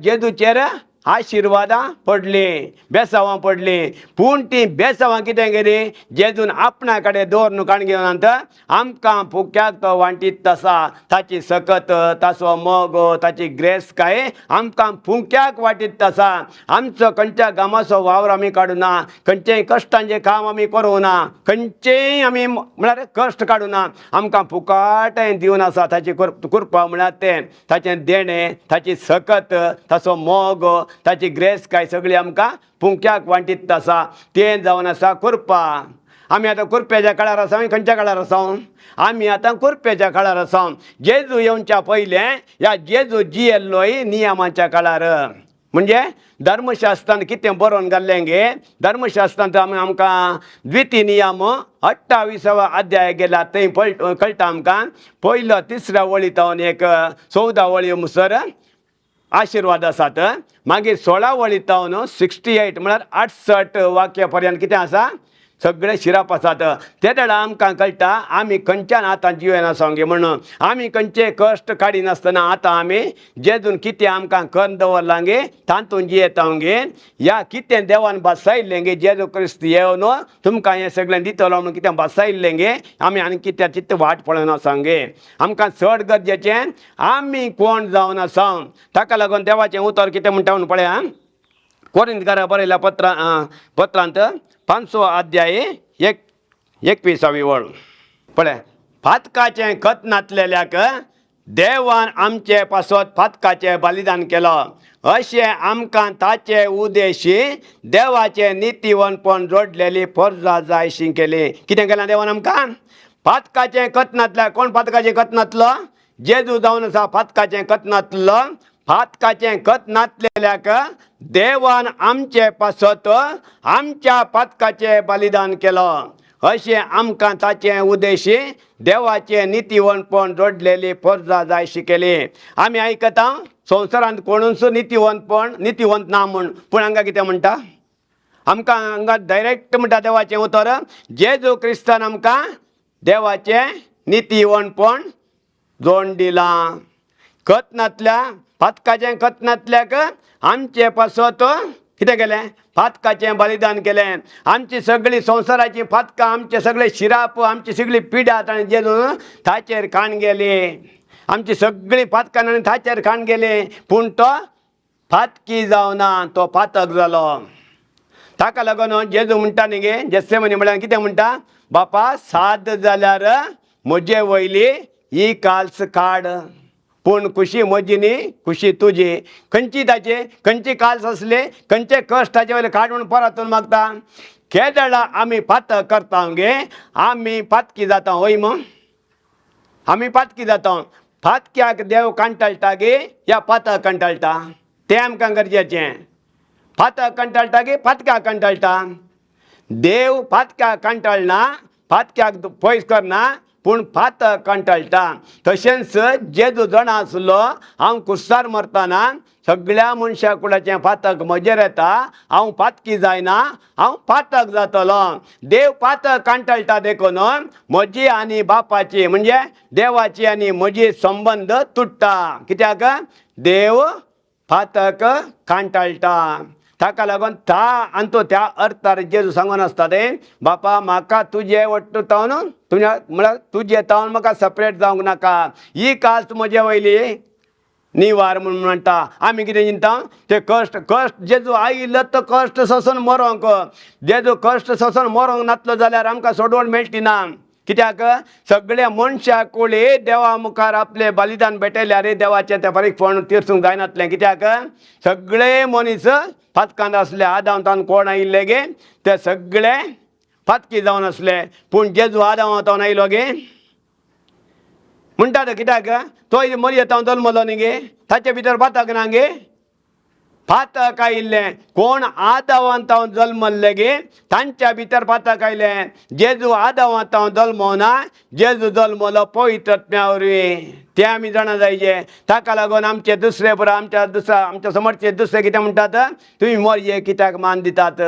[SPEAKER 2] जेजूचेर आशिर्वादां पडलीं, बेसांवां पडलीं. पूण तीं बेसांवां कितें केलीं, जेजून आपणा कडेन दवरून काण घेवनात आमकां फुक्याक तो वांटीत आसा. ताची सकत, ताचो मोग, ताची ग्रेस काय आमकां फुक्याक वांटीत आसा. आमचो खंयच्या गामाचो वावर आमी काडूना, खंयचेय कश्टांचें काम आमी करूं ना, खंयचेय आमी म्हळ्यार कश्ट काडूना. आमकां फुकाटाय दिवन आसा. ताची कुरपा म्हळ्यार तें ताचें देणें, ताची सकत, ताचो मोग, ताची ग्रेस काय सगळी आमकां फुंक्याक वांटीत आसा. तें जावन आसा कुरपा. आमी आतां कुरपेच्या काळार आसा, खंयच्या काळार आसा, आमी आतां कुरपेच्या काळार आसा. जेजू येवच्या पयलें ह्या जेजू जियेल्लोय नियमाच्या काळार. म्हणजे धर्मशास्त्रांत कितें बरोवन घाल्लें गे, धर्मशास्त्रांत आमकां द्वितीय नियम 28वा अध्याय गेला थंय कळटा आमकां. पयलो 3ऱ्या वळींत एक 14 वळी मुसर आशिर्वाद आसात. मागीर 16 वळींत 68 म्हळ्यार 68 वाक्य पर्यंत कितें आसा, सगळे शिराप आसात. ते वेळा आमकां कळटा आमी खंयच्यान आतां जियेन आसा गे म्हणून. आमी खंयचे कश्ट काडिनासतना आतां आमी जेजून कितें आमकां करून दवरलां गे तातूंत जियेता गे. ह्या कितें देवान बसयल्लें गे, जेजू क्रिस्त येवन तुमकां हें सगळें दितलो म्हणून कितें बसयल्लें गे, आमी आनी कितें चित्त वाट पळोवन आसा गे. आमकां चड गरजेचें आमी कोण जावन आसा. ताका लागून देवाचें उतर कितें म्हणटा म्हणून पळया. कोरिंथकाराक बरयल्या पत्रांत 5वो अध्याय 21वी वळ पळय. फातकाचें खत नातलेल्याक देवान आमचे पासत फातकाचें बलिदान केलो. अशें आमकां ताचे उद्देशी देवाचें नितीवनपण जोडलेली फर्जां जायशीं केली. कितें केलां देवान आमकां, फातकाचें खत नातल्या. कोण फातकाचें खत नातलो, जेजू जावन आसा फातकाचें खत नातलो. फातकाचें खत नातलेल्याक देवान आमचे पासत आमच्या फातकाचें बलिदान केलो. अशें आमकां ताचे उद्देशी देवाचे नितीवंतपण जोडलेली फर्जा जाय शिकयली. आमी आयकता संवसारांत कोणूच नितीवंत ना म्हूण, पूण हांगा कितें म्हणटा, आमकां हांगा डायरेक्ट म्हणटा देवाचें उतर, जेजू क्रिस्तान आमकां देवाचें नितीवंतपण जोडून दिलां. कथनांतल्या फातकाचें कथनांतल्याक आमचे पासत कितें केलें, फातकाचें बलिदान केलें. आमची सगळीं संवसाराची फातकां, आमचे सगळे शिराप, आमची सगळी पिडा ताणें जेजून ताचेर खाण गेली. आमची सगळीं फातकां ताणें ताचेर खाण गेली, पूण तो फातकी जावना, तो फातक जालो. ताका लागून जेजू म्हणटा न्ही गे, जेसेमनी म्हळ्यार कितें म्हणटा, बापा साद जाल्यार म्हजे वयली ही काल्स काड, पूण खुशी म्हजी न्ही, खुशी तुजी. खंयची काल्स असले, खंयचे कश्ट ताचे वयले काड म्हणून परतून मागता. केदळा आमी फातक करता गे, आमी फातकी जाता, होय मग आमी फातकी जाता. फातक्याक देव कंटाळटा गे या फातक कंटाळटा, तें आमकां गरजेचें. फातक कंटाळटा गे फातक्याक कंटाळटा. देव फातक्याक कंटाळना, फातक्याक पयस करना, पूण फातक कंटाळटा. तशेंच जेजू जाणा आसलो, हांव कुस्सार मरतना सगळ्या मनशा कुळाचें फातक म्हजेर येता, हांव फातकी जायना, हांव फातक जातलो. देव फातक कंटाळटा देखून म्हजी आनी बापाची म्हणजे देवाची आनी म्हजी संबंद तुट्टा. कित्याक देव फातक कंटाळटा. ताका लागून त्या अर्थार जेजू सांगून आसता तें, बापा म्हाका तुजे वट्ट तावन म्हळ्यार तुजे तावन म्हाका सेपरेट जावंक नाका, ही काल्स म्हजे वयली निवार म्हणून म्हणटा. आमी कितें चिंता, ते कश्ट जेजू आयिल्लो तो कश्ट सोंसून मरोंक. जेजू कश्ट सोंसून मरोंक नासलो जाल्यार आमकां सोडवण मेळटी ना. कित्याक सगळ्या मनशा कुळी देवा मुखार आपले बलिदान भेटयल्यार देवाचें तें परीक्षण तीर्सूंक जायनासलें. कित्याक सगळे मनीस फातकांत आसले. आदामांतान कोण आयिल्ले गे, ते सगळे फातकी जावन आसले, पूण जेजू आदामांतान आयलो गे म्हणटा. कित्याक तो मरयेतावन जल्मलो न्ही गे, ताचे भितर फातक ना गे, फातक आयिल्लें. कोण आदामांतावन जल्मल्ले गे तांच्या भितर फातक आयलें. जेजू आदामांतावन जल्मवना, जेजू जल्मलो पवित्र आत्म्या वरवीं. तें आमी जाणा जायचे. ताका लागून आमचे दुसरे बरो आमच्या समोरचे दुसरे कितें म्हणटात, तुमी मरये कित्याक मान दितात.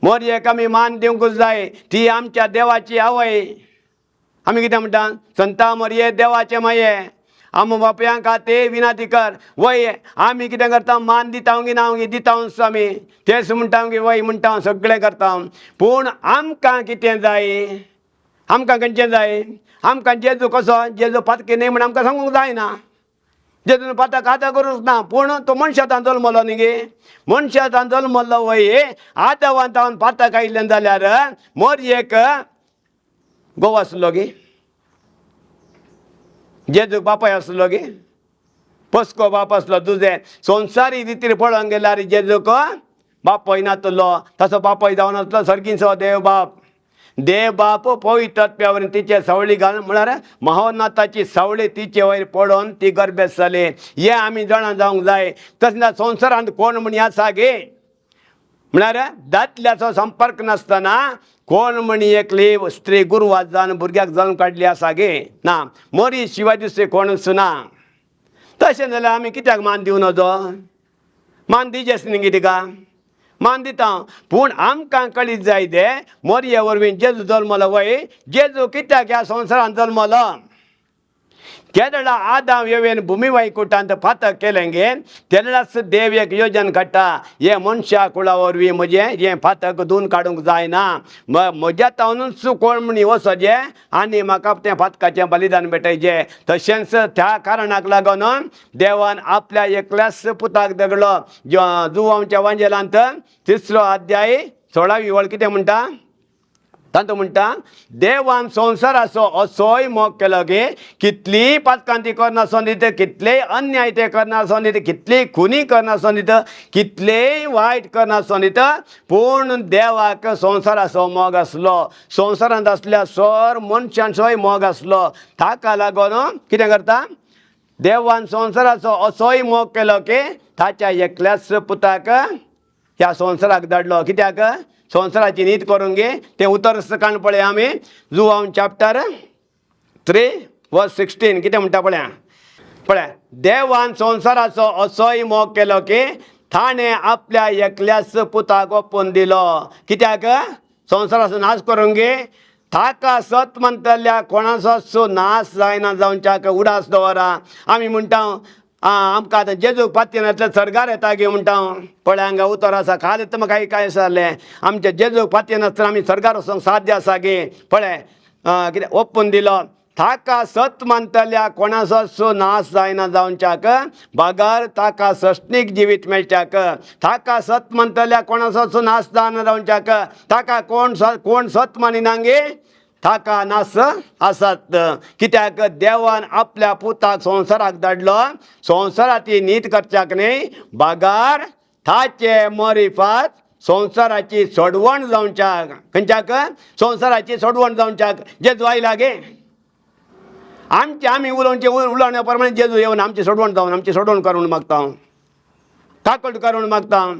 [SPEAKER 2] मरयेक आमी मान दिवंकूच जाय, ती आमच्या देवाची आवय. आमी कितें म्हणटा, संता मरये देवाचे माये, आम बापयांक ते विनाती कर. वय आमी कितें करता, मान दिता गी ना दितांच आमी, तेच म्हणटा गी वय म्हणटा, सगळें करता. पूण आमकां कितें जाय, आमकां खंयचें जाय, आमकां जेजू कसो, जेजू फातकी न्ही म्हण आमकां सांगूंक जायना. जेजून फातक आतां करूंच ना, पूण तो मनशांतान जल्मलो न्ही गे, मनशांतान जल्मलो वय आदामांतावन फातक आयिल्लें जाल्यार मरयेक घोव आसलो गे, जेजूक बापाय आसलो गे, पस्को बाप आसलो तुजे. संवसारी रितीर पळोवंक गेल्यार जेजूक बापय नासलो. तसो बापय जावन आसलो सर्गीचो देव बाप. देव बाप पवित्र आत्म्या वरवीं तिचे सावळी घालून म्हळ्यार महोन्नताची सावळी तिचे वयर पडोवन ती गर्भेस जाली. हें आमी जाणा जावंक जाय. तशें संवसारांत कोण म्हणी आसा गे म्हळ्यार दादल्याचो संपर्क नासतना कोण म्हणी एकली स्त्री गुरवात जावन भुरग्याक जल्म काडली आसा गे ना. मरी शिवाय दुसरे कोणूच ना. तशें जाल्यार आमी कित्याक मान दिवं नजो, मान दिजेच न्ही गे तिका, मान दिता. पूण आमकां कळीत जाय दे मरये वरवीं जेजू जल्मलो वय, जेजू कित्याक ह्या संवसारांत जल्मलो. केदळा आदाम येवेन भुमी वैकुंठांत फातक केलें गे, तेन्नाच देव एक योजन काडटा, हे मनशा कुळा वरवीं म्हजें हें फातक धुवन काडूंक जायना. म्हज्या तावनूच कोण म्हणी वचोजे आनी म्हाका तें फातकाचें बलिदान भेटयचें. तशेंच त्या कारणाक लागून देवान आपल्या एकल्याच पुताक दगलो. जुवांच्या वांजेलांत 3रो अध्याय 16वी वळ कितें म्हणटा, तांतो म्हणटा, देवान संवसाराचो असोय मोग केलो गे, कितलीय पातकां ती करनासोन दीत, कितलेय अन्याय ते करनासोन दीत, कितलीय खुनी करनासोन दीत, कितलेय वायट करनासोन दीत, पूण देवाक संवसाराचो मोग आसलो. संवसारांत आसल्या सर मनशांचोय मोग आसलो. ताका लागून कितें करता, देवान संवसाराचो असोय मोग केलो की ताच्या एकल्याच पुताक ह्या संवसाराक धाडलो. कित्याक संवसाराची नीत करून घे ते उतर काण पळय आमी जुवाम चॅप्टर 3 वर्स 16 कितें म्हणटा पळय देवान संवसाराचो असोय मोग केलो की ताणें आपल्या एकल्याच पुताक ओपून दिलो कित्याक संवसाराचो नाश करून घे ताका सत म्हणटल्या कोणाचोच नाश जायना जावच्याक उडास दवरा आमी म्हणटा आमकां आतां जेजूक पातयेनातले सरगार येता गे म्हणटा पळय हांगा उतर आसा काल येता म्हाका काय जालें आमच्या जेजूक पातयेनासतना आमी सरगार वचोंक साध्य आसा गे पळय कितें ओपून दिलो ताका सत म्हणटल्या कोणाचोच नाश जायना जावच्याक बागार ताका सश्णीक जिवीत मेळच्याक ताका सत म्हणटल्या कोणाचोच नाश जायना जावच्याक ताका कोण सत मानिना गे ताका नाश आसात कित्याक देवान आपल्या पुताक संवसाराक धाडलो संवसाराची नीत करच्याक न्ही बागार ताचे मोरिफात संवसाराची सोडवण जावच्याक खंयच्याक संवसाराची सोडवण जावच्याक जेजू आयला गे आमी उलोवण्या प्रमाणे जेजू येवन आमची सोडवण जावन आमची सोडवण करून मागता ताकद करून मागता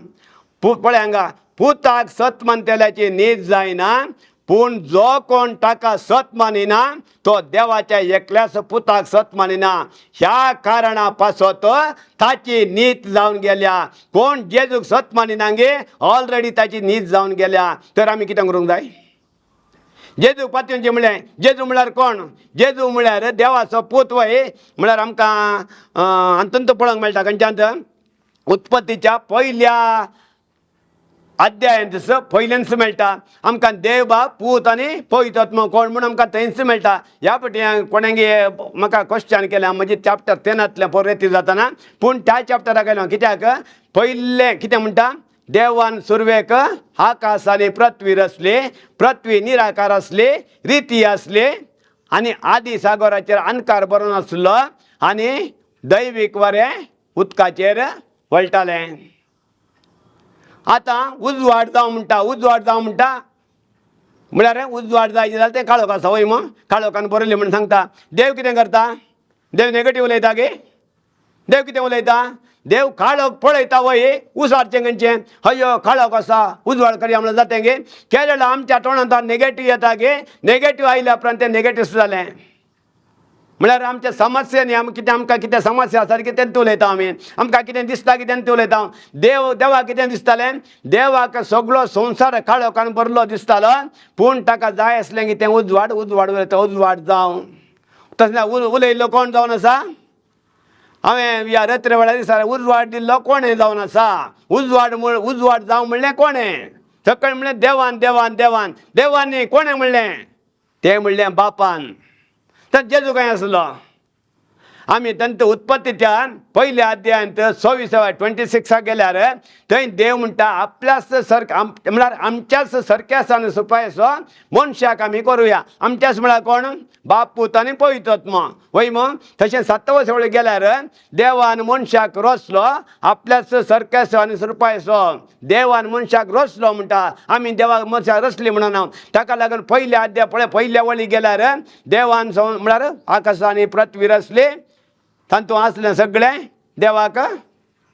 [SPEAKER 2] पळय हांगा पुताक सत म्हणटल्याची नीत जायना पूण जो कोण ताका सत मानिना तो देवाच्या एकल्याच पुताक सत मानिना ह्या कारणा पासत ताची नीत जावन गेल्या कोण जेजूक सत मानिना गे ऑलरेडी ताची नीत जावन गेल्या तर आमी कितें करूंक जाय जेजू पातयेवचें म्हणलें जेजू म्हळ्यार कोण जेजू म्हळ्यार देवाचो पूत वय म्हळ्यार आमकां अंतंत पळोवंक मेळटा खंयच्यान उत्पत्तीच्या पयल्या अध्यायान पयल्यानच मेळटा आमकां देव बाब पूत आनी पवित्र आत्मा कोण म्हूण आमकां थंयच मेळटा ह्या फाटी कोणागे म्हाका क्वेश्चन केलें म्हणजे चॅप्टर 10तलें पळयत जाताना पूण त्या चॅप्टराक गेलो कित्याक पयलें कितें म्हणटा देवान सुरवेक आकाश आनी पृथ्वी रचली पृथ्वी निराकार आसली रिती आसली आनी आदी सागराचेर अनकार बरोवन आसलो आनी दैवीक वारें उदकाचेर वळटालें आतां उजवाड जावं म्हणटा म्हळ्यार उजवाड जायचे जाल्यार तें काळोख आसा वय मग काळोखान बरयलें म्हणून सांगता देव कितें करता देव नेगेटीव उलयता गे देव कितें उलयता देव काळोख पळयता वय उसारचें खंयचें हयो काळोख आसा उजवाड करया म्हणून जाता गे केलें आमच्या तोंडांत नेगेटीव येता गे नेगेटीव आयल्या उपरांत तें नेगेटीव जालें म्हळ्यार आमच्या समस्येनी आमकां कितें समस्या आसा कितें ते उलयता आमी आमकां कितें दिसता कितें ते उलयता देवाक कितें दिसतालें देवाक सगळो संवसार काळोखान भरलो दिसतालो पूण ताका जाय आसलें की तें उजवाड उलयता उजवाड जावं तसलें उलयल्लो कोण जावन आसा हांवें ह्या रात्री वेळार दिसता उजवाड दिल्लो कोणें जावन आसा उजवाड जावं म्हणलें कोणें सकयल म्हणलें देवान कोणें म्हणलें तें म्हणलें बापान तर जेजू काय आसलो आमी तंत उत्पत्तीच्यान पयल्या अध्यायांत 26 गेल्यार थंय देव म्हणटा आपल्याच म्हळ्यार आमच्याच सरक्यासान सुपायसो मनशाक आमी करुया आमच्याच म्हळ्यार कोण बाप पूत आनी पवित्र आत्मा वय मग तशें 7वे सवळे गेल्यार देवान मनशाक रचलो आपल्याच सरक्यासो आनी सुरपायसो देवान मनशाक रचलो म्हणटा आमी देवाक मनशाक रचली म्हणून हांव ताका लागून पयल्या अध्याय पळय पयल्या वळी गेल्यार देवान म्हळ्यार आकाश आनी पृथ्वी रचली तातूंत आसलें सगळें देवाक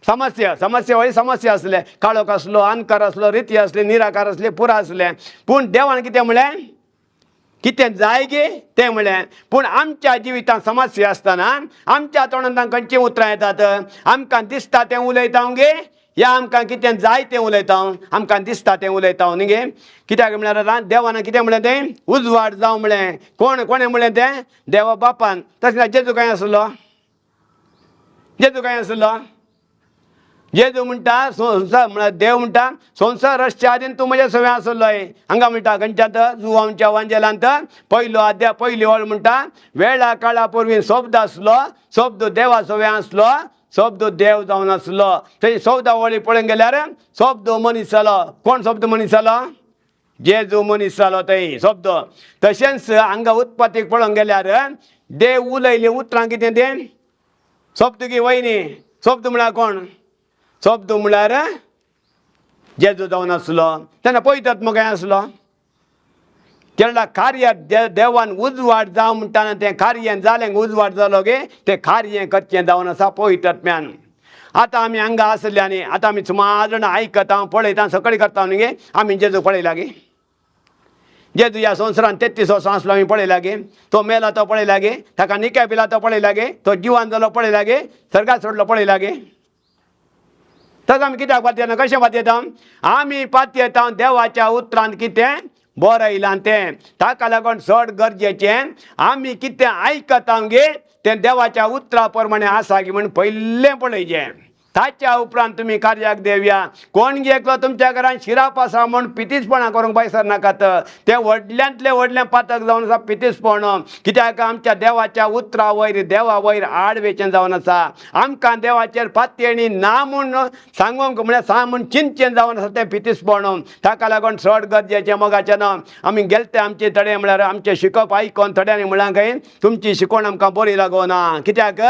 [SPEAKER 2] समस्या वळी समस्या आसले काळोख आसलो अनकार आसलो रिती आसली निराकार आसली पुरा आसलें पूण देवान कितें म्हळें कितें जाय गे तें म्हळें पूण आमच्या जिवितांत समस्या आसतना आमच्या तोंडांत खंयचीं उतरां येतात आमकां दिसता तें उलयता गे या आमकां कितें जाय तें उलयता आमकां दिसता तें उलयता न्ही गे कित्याक म्हळ्यार देवान कितें म्हळें तें उजवाड जावं म्हळें कोणें म्हळें तें देवा बापान तशें जेजू काय आसलो जेजू म्हणटा म्हळ्यार देव म्हणटा संवसार रचच्या आदीन तूं म्हज्या सव्या आसलोय हांगा म्हणटा खंयच्यात जुवांच्या वांजेलांत पयलो अध्याय पयली ओळ म्हणटा वेळा काळा पुर्वी शब्द आसलो शब्द देवा सव्या आसलो शब्द देव जावन आसलो थंय 14 वळी पळोवंक गेल्यार शब्द मनीस जालो कोण शब्द मनीस जालो जेजू मनीस जालो थंय शब्द तशेंच हांगा उत्पत्तीक पळोवंक गेल्यार देव उलयले उतरां कितें तें शब्द गे वयनी शब्द म्हळ्यार कोण शब्द म्हळ्यार जेजू जावन आसलो तेन्ना पवित्र आत्मा काय आसलो केन्ना कार्य देवान उजवाड जावं म्हणटाना तें कार्य जालें उजवाड जालो गे तें कार्य करचें जावन आसा पवित्र आत्म्यान आतां आमी हांगा आसल्यानी आतां आमी सुमार जाणां आयकता पळयता सकाळी करता न्ही आमी जेजू पळयला गे जेजू ह्या संवसारान 33 वर्सां आसलो आमी पळयला गे तो मेला तो पळयला गे ताका निक्या पिला तो पळयला गे तो जिवान जालो पळयला गे सर्गाक सोडलो पळयला गे ताका आमी कित्याक पातयेना कशें पातयता आमी पातयता देवाच्या उतरांत कितें बरयलां तें ताका लागून चड गरजेचें आमी कितें आयकता गे तें देवाच्या उतरा प्रमाणे आसा गे म्हण पयलें पळयचें ताच्या उपरांत तुमी कार्याक देवया कोण एकलो तुमच्या घरान शिराप आसा म्हूण पितीसपणां करूंक भायर नाकात तें व्हडल्यांतलें व्हडलें पातक जावन आसा पितीसपण कित्याक आमच्या देवाच्या उतरा वयर देवा वयर आड वेचन जावन आसा आमकां देवाचेर पातयेणी ना म्हूण सांगूंक म्हळ्यार सांग म्हूण चिंतचें जावन आसा तें पितीसपण ताका लागून चड गरजेचें मोगाचें ना आमी गेले ते आमचे थोडे म्हळ्यार आमचें शिकप आयकोन थोड्यांनी म्हळ्यार खंय तुमची शिकवण आमकां बरी लागोना कित्याक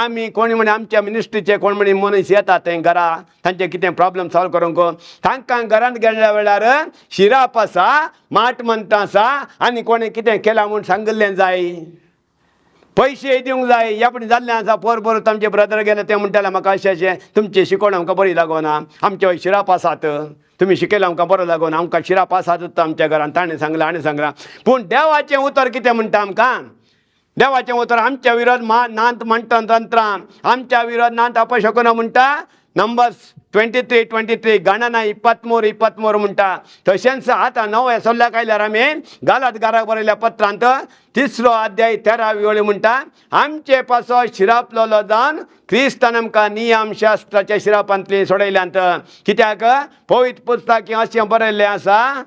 [SPEAKER 2] आमी कोणी म्हणे आमच्या मिनिस्ट्रीचे कोण म्हणे मनीस येतात थंय घरा तांचे कितें प्रॉब्लेम सॉल्व करूंक तांकां घरांत गेल्या वेळार शिराप आसा माट म्हणटा आसा आनी कोणें कितें केलां म्हूण सांगलें जाय पयशे दिवंक जाय ह्या फुडें जाल्लें आसा पर तांचे ब्रदर गेले ते म्हणटाले म्हाका अशें अशें तुमची शिकवण आमकां बरी लागोना आमचे वय शिराप आसात तुमी शिकयलें आमकां बरो लागोना आमकां शिराप आसात आमच्या घरान ताणें सांगलां आनी सांगलां पूण देवाचें उतर कितें म्हणटा आमकां देवाचें उतर आमच्या विरोध नांत म्हणटा तंत्रां आमच्या विरोध नांत अपशकुना म्हणटा नंबर्स 23 गणना 23 म्हणटा तशेंच आतां नवे सल्ल्याक आयल्यार आमी गालात घराक बरयल्या पत्रांत 3 अध्याय 13वी ओळी म्हणटा आमचे पासो शिरापलोलो जावन क्रिस्तान आमकां नियम शास्त्राच्या शिरापांतली सोडयल्यांत कित्याक पवित्र पुस्तकांत अशें बरयल्लें आसा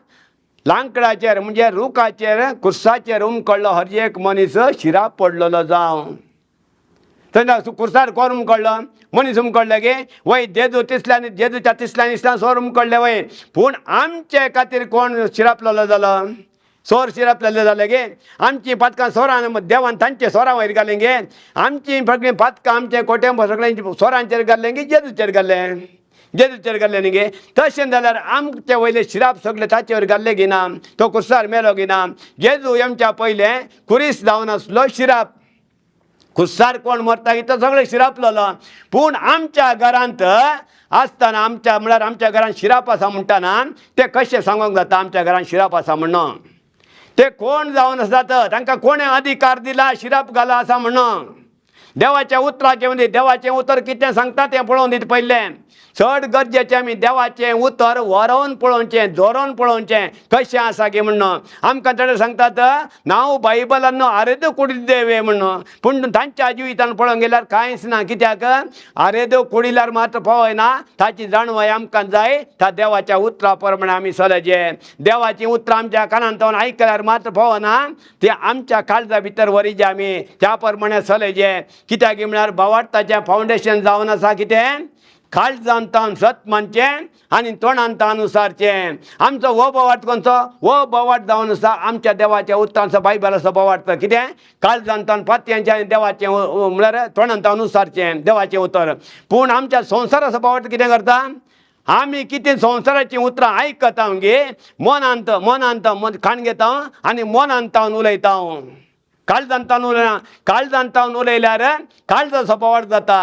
[SPEAKER 2] लांकडाचेर म्हणजे रुखाचेर कुर्साचेर उमकडलो हर एक मनीस शिराप पडलेलो जावं थंय कुर्सार कोण उमकडलो मनीस उमकडले गे वय जेजूच्या तिसऱ्या दिसां सोर उमकडले वय पूण आमचे खातीर कोण शिरापलेलो जालो सोर शिरापलेले जाले गे आमची पातकां सोरान देवान तांचे सोरा वयर घाले गे आमची सगळीं पातकां आमचे कोटेंब सगळ्यांची सोरांचेर घाले गे जेजूचेर घाले न्ही गे तशें जाल्यार आमचे वयले शिराप सगळे ताचेर घाल्ले गिना तो कुर्सार मेलो गिना जेजू आमच्या पयले कुरीस जावन आसलो शिराप कुर्सार कोण मरता की तो सगळे शिरापलेलो पूण आमच्या घरांत आसतना आमच्या म्हळ्यार आमच्या घरान शिराप आसा म्हणटाना ते कशें सांगूंक जाता आमच्या घरान शिराप आसा म्हणून ते कोण जावन आसात तांकां कोणें अधिकार दिला शिराप घाला आसा म्हणून देवाच्या उतराचे म्हणजे देवाचें उतर कितें सांगता तें पळोवन दिता पयलें चड गरजेचें आमी देवाचें उतर व्हरोन पळोवचें धोरोन पळोवचें कशें आसा गे म्हणून आमकां थोडे सांगतात नांव बायबलान न्हू आरेदो कुडील देवे म्हणून पूण तांच्या जिवितान पळोवंक गेल्यार कांयच ना कित्याक आरेदो कुडिल्यार मात्र पळयना ताची जाणवाय आमकां जाय त्या देवाच्या उतरा प्रमाणे आमी चलचें देवाचीं उतरां आमच्या कानांत आयकल्यार मात्र पळोवना ती आमच्या काळजा भितर व्हरचें आमी त्या प्रमाणे चलचें कित्याक म्हळ्यार भावार्थाचें फावंडेशन जावन आसा कितें काळजांतान सत्मानचें आनी तोंडांत अनुसारचें आमचो हो बोवाट खंयचो हो बोवाट जावन आसा आमच्या देवाच्या उतरांचो बायबल असो बोवाट कितें काळजांतान पातयेंचें आनी देवाचें म्हळ्यार तोंडांत अनुसारचें देवाचें उतर पूण आमच्या संवसाराचो बोवाट कितें करता आमी कितें संवसाराचीं उतरां आयकता गे मनांत खाण घेता आनी मनांतान उलयता काळजांतान उलयल्यार काळजाचो बोवाट जाता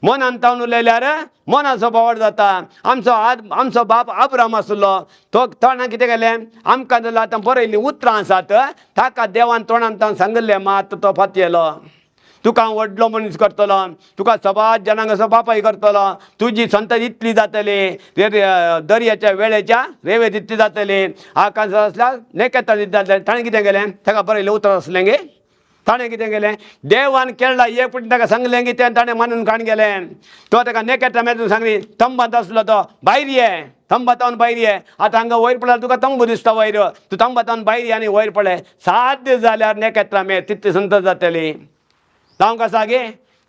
[SPEAKER 2] मनांतान उलयल्यार मनाचो बोवाट जाता आमचो बाप अब्राम आसलो तो तोंडान कितें केलें आमकां जाल्यार आतां बरयलीं उतरां आसात ताका देवान तोंडांतान सांगलें मात तो फातयेलो तुका हांव व्हडलो मनीस करतलो तुका सबाद जनांक असो बापाय करतलो तुजी संतती इतली जातली दर्याच्या वेळेच्या रेवेत इतली जातली आकाश आसल्यार नेकेतान इतली जातली ताणें कितें केलें ताका बरयलें उतर आसलें गे ताणें कितें केलें देवान केरळा एक पुटी ताका सांगलें गे तें ताणें मानून काण गेलें तो ताका नेकेता मेजून सांगली तंबात आसलो तो भायर ये तंबातावन भायर ये आतां हांगा वयर पडल्यार तुका तंबू दिसता वयर तूं तंबातावन भायर ये आनी वयर पळय साध्य जाल्यार नेकेत्रां मेळ तितली संत जातली जावंक आसा गे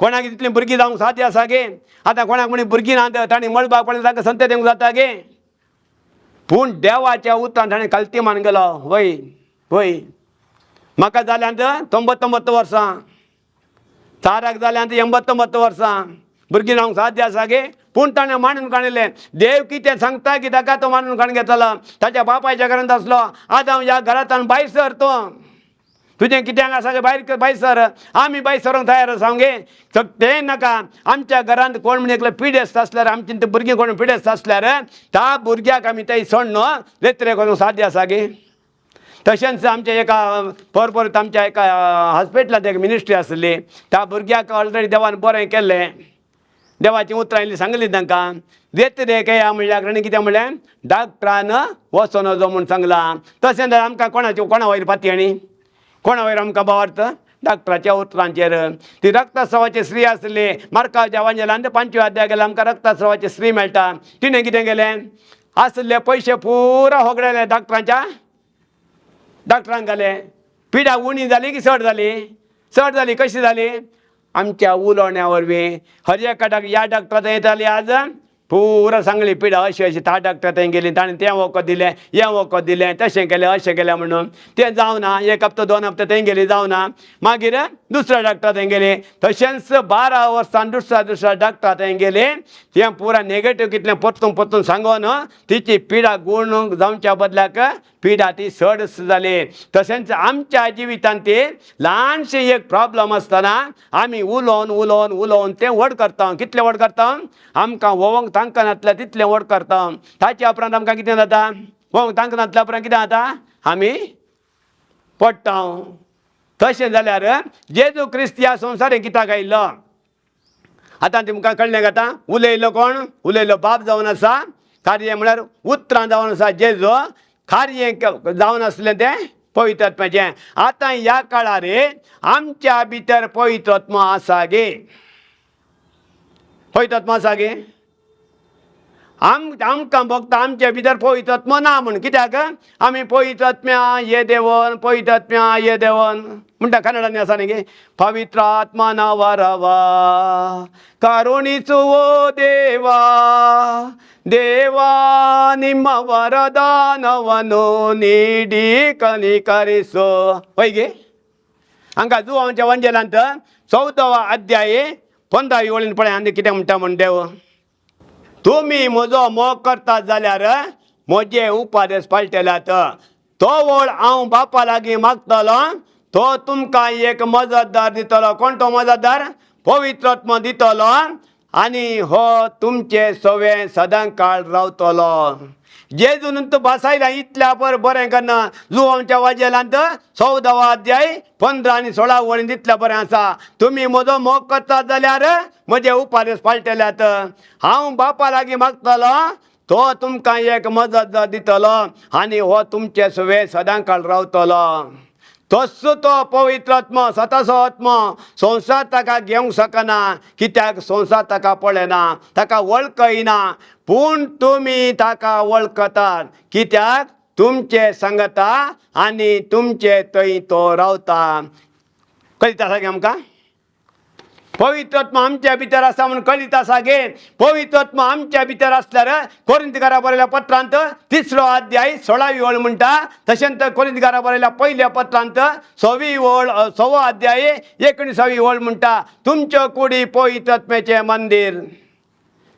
[SPEAKER 2] कोणाक तितलीं भुरगीं जावंक साध्य आसा गे आतां कोणाक म्हणी भुरगीं ना ताणीं मळबाक पडलें तांकां संत दिवंक जाता गे पूण देवाच्या उतरान ताणें कल्ती मान गेलो वय म्हाका जाल्यांत 99 वर्सां ताराक जाल्यांत 89 वर्सां भुरगीं जावंक साध्य आसा गे पूण ताणें मानून काणलें देव कितें सांगता की ताका तो मानून काण घेतलो ताच्या बापायच्या घरांत आसलो आतां ह्या घरांतल्यान भायर सर तुझे कित्याक आसा गे बाय सर आमी बाय सरोंक तयार आसा गे ते नाका आमच्या घरांत कोण म्हणजे एकलो पिडेस्त आसल्यार आमचे ते भुरगीं कोण पिडेस्त आसल्यार त्या भुरग्याक आमी थंय सोडनो रेत्रे करूंक साध्य आसा गे तशेंच आमच्या एका परत आमच्या एका हॉस्पिटलांत एक मिनिस्ट्री आसली त्या भुरग्याक ऑलरेडी देवान बरें केल्लें देवाची उतरां इल्लीं सांगलीं तांकां रेत्रे या म्हणल्यार कितें म्हणलें डॉक्टरान वचोन वचो म्हूण सांगलां तशें जाल्यार आमकां कोणा वयर पातयणी कोणा वयर आमकां बावार्थ डॉक्टराच्या उतरांचेर ती रक्तस्रावाची स्त्री आसली मार्काच्या वांजेलांत 5व्या अध्याय गेल्यार आमकां रक्तस्रावाची स्त्री मेळटा तिणें कितें केलें आसले पयशे पुरा होगडले डॉक्टरांक घाले पिडा उणी जाली की चड जाली कशी जाली आमच्या उलोवण्या वरवीं हर एका ह्या डॉक्टरांत येताली आज पुरा सांगली पिडा अशी त्या डॉक्टर थंय गेली ताणें तें वखद दिलें हें वखद दिलें तशें केलें अशें केलें म्हणून तें जावना 1 हप्तो 2 हप्ते थंय गेली जावना मागीर दुसऱ्या डॉक्टर थंय गेली तशेंच 12 वर्सां दुसऱ्या डॉक्टर थंय गेली तें पुरा नेगेटीव कितलें परतून सांगून तिची पिडा गुण जावच्या बदलाक पिडा ती चड जाली तशेंच आमच्या जिवितांत ती ल्हानशी एक प्रॉब्लम आसतना आमी उलोवन तें व्हड करता कितलें व्हड करता आमकां वोवंक तांकां नातलें तितलें व्हड करता ताच्या उपरांत आमकां कितें जाता वोवंक तांकां नातल्या उपरांत कितें जाता आमी पडटा तशें जाल्यार जेजू क्रिस्त ह्या संवसारांत कित्याक आयिल्लो आतां तुमकां कळ्ळें जाता उलयलो कोण उलयलो बाप जावन आसा कार्य म्हळ्यार उतरां जावन आसा जेजू कार्य जावन आसलें तें पवित्र आत्म्याचें आतां ह्या काळार आमच्या भितर पवित्र आत्मा आसा गे पवित्र आत्मा आसा गे आमकां फक्त आमच्या भितर पवित्र आत्मा ना म्हण कित्याक आमी पवित्र आत्म्या ये देवन पवित्र आत्म्या ये देवन म्हणटा कन्नडांनी आसा न्ही गे पवित्र आत्मा नावारावा कारुणीचो ओ देवा देवा ನಿಮ್ಮ ವರದಾನವನ್ನು ನೀಡಿ ಕನಿಕರಿಸು ಹೋಯ್ಗೆ हांकां जुवांच्या वंजेलांत 14वा अध्याय 15 पळय आनी कितें म्हणटा म्हण देव तुमी म्हजो मोग करतात जाल्यार म्हजे उपादेश पाळटल्यात तो वळ हांव बापा लागीं मागतलो तो तुमकां एक मजतदार दितलो कोण तो मजतदार पवित्र आत्मा दितलो आनी हो तुमचे सवे सदां काळ रावतलो जेजून तूं बसायला इतल्या बरें करना जुवांच्या वाजेलांत 14वा अध्याय 15 आनी 16 वळीन इतल्या बरें आसा तुमी म्हजो मोग करतात जाल्यार म्हजे उपादेश पाळटल्यात हांव बापा लागीं मागतलो तो तुमकां एक मजतदार दितलो आनी हो तुमचे सवे सदां काळ रावतलो तसो तो पवित्र आत्मा स्वताचो आत्मा संवसार ताका घेवंक शकना कित्याक संवसार ताका पळयना ताका वळखयना पूण तुमी ताका वळखतात कित्याक तुमचे सांगता आनी तुमचे थंय तो रावता कळीत आसा गे आमकां पवित्र आत्मा आमच्या भितर आसा म्हणून कळीत आसा गे पवित्र आत्मा आमच्या भितर आसल्यार कोरिंथकाराक बरयल्या पत्रांत 3रो अध्याय 16वी वळ म्हणटा तशेंच कोरिंथकाराक बरयल्या पयल्या पत्रांत 6वा अध्याय 19वी वळ म्हणटा तुमच्यो कुडी पवित्र आत्म्याचें मंदीर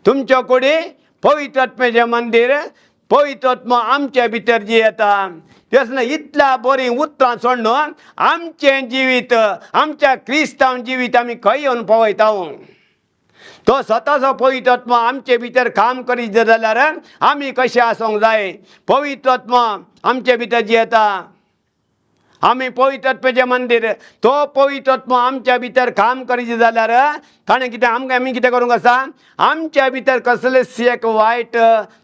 [SPEAKER 2] तुमच्यो कुडी पवित्र आत्म्याचें मंदीर पवित्र आत्मा आमच्या भितर जी येता तेसना इतल्या बरीं उतरां सोडून आमचें जिवीत आमच्या क्रिस्तांव जिवीत आमी खंय येवन पळयता तो स्वताचो पवित्र आत्मा आमचे भितर काम करीत जाल्यार आमी कशें आसूंक जाय पवित्र आत्मा आमचे भितर जी येता आमी पवित्र आत्म्याचें मंदीर तो पवित्र आत्मा आमच्या भितर काम करीत जाल्यार ताणें कितें आमी कितें करूंक आसा आमच्या भितर कसलेच एक वायट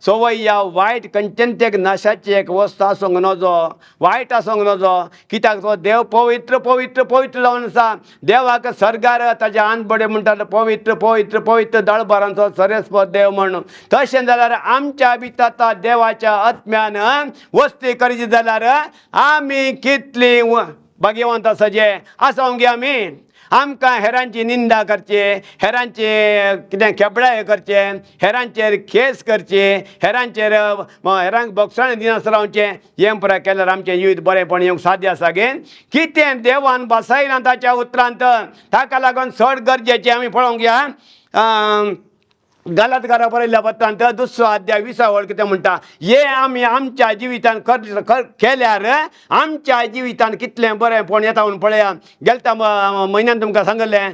[SPEAKER 2] सवय या वायट कंटेंट एक नशाची एक वस्त आसूंक नजो वायट आसूंक नजो कित्याक तो देव पवित्र पवित्र पवित्र जावन आसा देवाक सर्गार ताच्या आनबडे म्हणटा पवित्र पवित्र पवित्र दळबारांचो सरेस्पद देव म्हणून तशें जाल्यार आमच्या भितर देवाच्या आत्म्यान वस्ती करीत जाल्यार आमी कितली भाग्यवंत सजे आसूंक गे आमी आमकां हेरांची निंदा करची हेरांचे कितें केबळाय करचे हेरांचेर केस करचे हेरांक बोगसण दिनास रावचें हें पुराय केल्यार आमचें जिवीत बरेंपण येवंक साध्य आसा गे कितें देवान बसयलां ताच्या उतरांत ताका लागून चड गरजेचें आमी पळोवंक या गलत घरा बरयल्ल्या पत्रांत 2 अध्याय 20 वळ कितें म्हणटा, हे आमी आमच्या जिवितान केल्यार आमच्या जिवितान कितलें बरेंपण येता म्हणून पळया. गेल्या म्हयन्यान तुमकां सांगलें,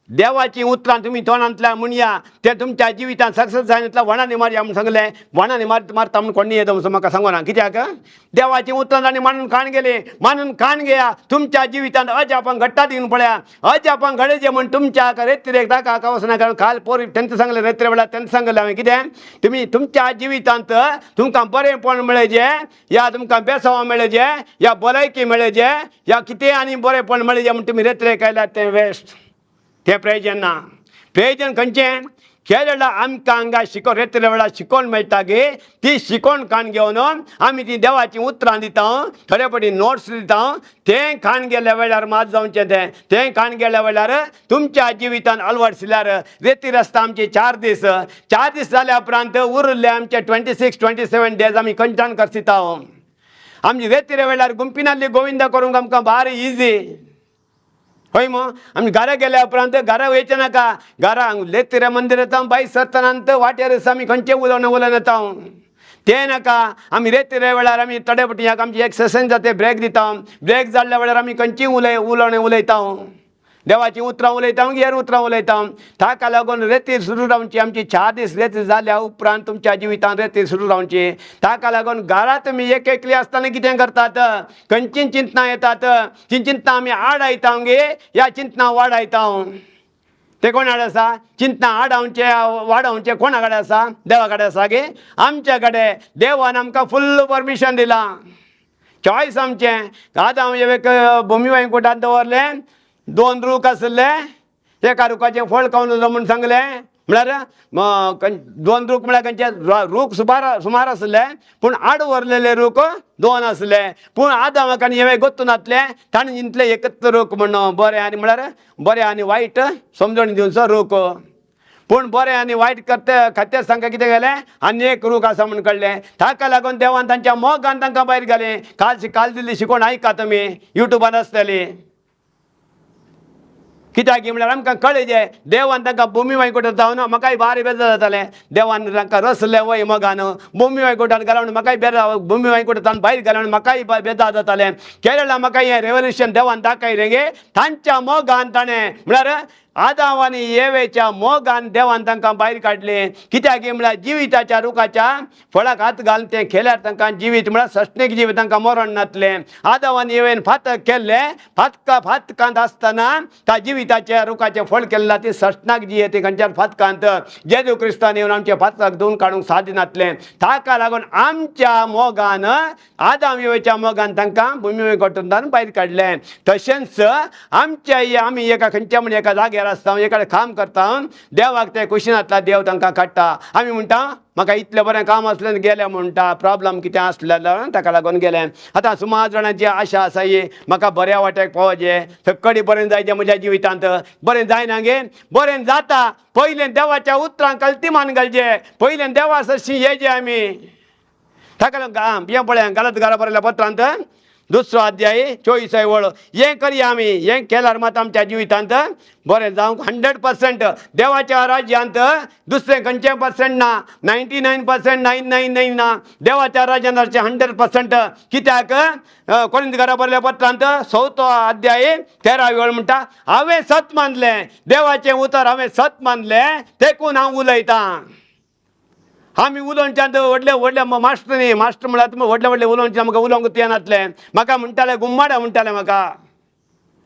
[SPEAKER 2] देवाची उतरां तुमी तोंडांतल्यान म्हणया ते तुमच्या जिवितान सक्सेस जायनातल्या वणांनी मारया म्हणून सांगलें. वणांनी मारता म्हणून कोणी येता म्हणून म्हाका सांगना. कित्याक देवाची उतरां तांणी मानून काण गेले, मानून काण घेया. तुमच्या जिवितान अजापान घडटा दिवन पळया. अजापान घडये म्हण तुमच्या रेत्रेक दाखा वचना. कारण काल पोरी तेंच सांगलें, रेत्रे वेळार तेंच सांगलें हांवें कितें, तुमी तुमच्या जिवितांत तुमकां बरेंपण मेळजे, या तुमकां बेसांव मेळजे, या भलायकी मेळजे, या कितें आनी बरेंपण मेळजे म्हण तुमी रेत्रेक आयल्यार तें वेस्ट. ते प्रयोजन ना. प्रयोजन खंयचें केलें आमकां हांगा शिकोवन रेत्रे वेळार शिकोवन मेळटा गे. ती शिकोवन काण घेवन आमी ती देवाची उतरां दिता, थोडे फावटी नोट्स दिता. तें खाण गेल्या वेळार मात जावचें तें खाण गेल्या वेळार तुमच्या जिवितान अलवडसिल्यार रेती रस्ता आमचे 4 दीस जाल्या उपरांत उरले आमचे 26-27 डेज आमी कंठान करसिता. आमची रेती वेळार गुंपिनाली गोविंदा करूंक आमकां भारी इजी. होय मग आमी घरा गेल्या उपरांत घरा वयचे नाका. घरा लेतिऱ्या मंदिर येता बाई सत्तनांत वाट्यार आमी खंयचे उलोवन येता तें नाका. आमी रेतिऱ्या वेळार आमी थोडे फावटी आमची एक्सरसायज जाता ब्रेक दिता. ब्रेक जाल्ल्या वेळार आमी खंयची उलयता. देवाची उतरां उलयता, हेर उतरां उलयता. ताका लागून रेती सुरू रावची. आमची 4 दीस रेती जाल्या उपरांत तुमच्या जिवितान रेती सुरू रावची. ताका लागून घरा तुमी एकली आसतना कितें करतात, खंयची चिंतना येतात. ती चिंतना आमी आडायता गे, ह्या चिंतना वाडायता. ते कोणा कडेन आसा? चिंतना आडावचे वाडोवचे कोणा कडेन आसा? देवा कडेन आसा गे. आमच्या कडेन देवान आमकां फुल्ल परमिशन दिलां. चॉयस आमचें. आतां हांव भुमी वैकुंठांत दवरलें. 2 रूख आसले, एका रुखाचें फळ खावन म्हणून सांगलें. म्हळ्यार 2 रूख म्हळ्यार खंयचे रूख सुमार आसले, पूण आड व्हरलेले रूख 2 आसले. पूण आतां म्हाका हे गोत्तून नातले. ताणें चिंतलें एकच रूख म्हणून बरें आनी म्हळ्यार बरें आनी वायट समजून दिवचो रूख. पूण बरें आनी वायट खातीर तांकां कितें केलें, आनी एक रूख आसा म्हूण कळ्ळें. ताका लागून देवान तांच्या मोगान तांकां भायर घालें. काल दिल्ली शिकोवन आयका तुमी, युट्यूबार आसतली. कित्याक म्हळ्यार आमकां कळजे देवान तांकां भुमी वैकुंठांत जावन म्हाकाय भारी बेजार जातालें. देवान तांकां रचलें वय मोगान भुमी वैकुंठांत घाला म्हणून म्हाकाय बेजार, भुमी वैकुंठांत भायर घाला म्हणून म्हाकाय बेजार जातालें. केरळा म्हाका हें रेवल्युशन देवान दाखयलें गे. तांच्या मोगान ताणें म्हळ्यार आदाम आनी येवेच्या मोगान देवान तांकां भायर काडलें. कित्याक म्हळ्यार जिविताच्या रुखाच्या फळाक हात घालून तें केल्यार तांकां जिवीत म्हळ्यार सश्णीक जिवीत तांकां मरण नातलें. आदाम आनी येवेन फातक केल्लें, फातकांत आसतना त्या जिविताच्या रुखाचें फळ केल्लें ती सश्नाक जी ती खंयच्यार फातकांत जेजू क्रिस्तान येवन आमचे फातकाक धुवन काडूंक सादी नातलें. ताका लागून आमच्या मोगान आदाम येवेच्या मोगान तांकां भुमी वैकुंठांतल्यान भायर काडलें. तशेंच आमी एका खंयच्या म्हण एका जाग्यार आसता, एकाडे काम करता, देवाक ते कुशिनांतला देव तांकां काडटा. आमी म्हणटा म्हाका इतलें बरें काम आसलें गेलें म्हणटा. प्रॉब्लम कितें आसलें ताका लागून गेलें. आतां सुमार जाणांची आशा आसा ही म्हाका बऱ्या वाट्याक पावचें, सक्कडी बरें जायचें म्हज्या जिवितांत. बरें जायना गे, बरें जाता. पयलें देवाच्या उतरांक कल्तीमान घालचें, पयलें देवा सरशी येजे आमी. ताका लागून हें पळय गलत घरा बरयल्या पत्रांत 2 अध्याय 24 वळ. हें करया आमी. हें केल्यार मात आमच्या जिवितांत बरें जावंक 100%. देवाच्या राज्यांत दुसरें खंयचें पर्सेंट ना. 99% 999 ना. देवाच्या राज्यांत 100%. कित्याक कोरिंथ घरा बरयल्या पत्रांत 4 अध्याय 13 वळ म्हणटा, हांवें सत मानलें, देवाचें उतर हांवें सत मानलें, देखून हांव उलयतां. आमी उलोवच्यान व्हडले मास्टर म्हळ्यार व्हडले उलोवचे म्हाका उलोवंक येनातलें. म्हाका म्हणटाले गुम्माड्या म्हणटाले म्हाका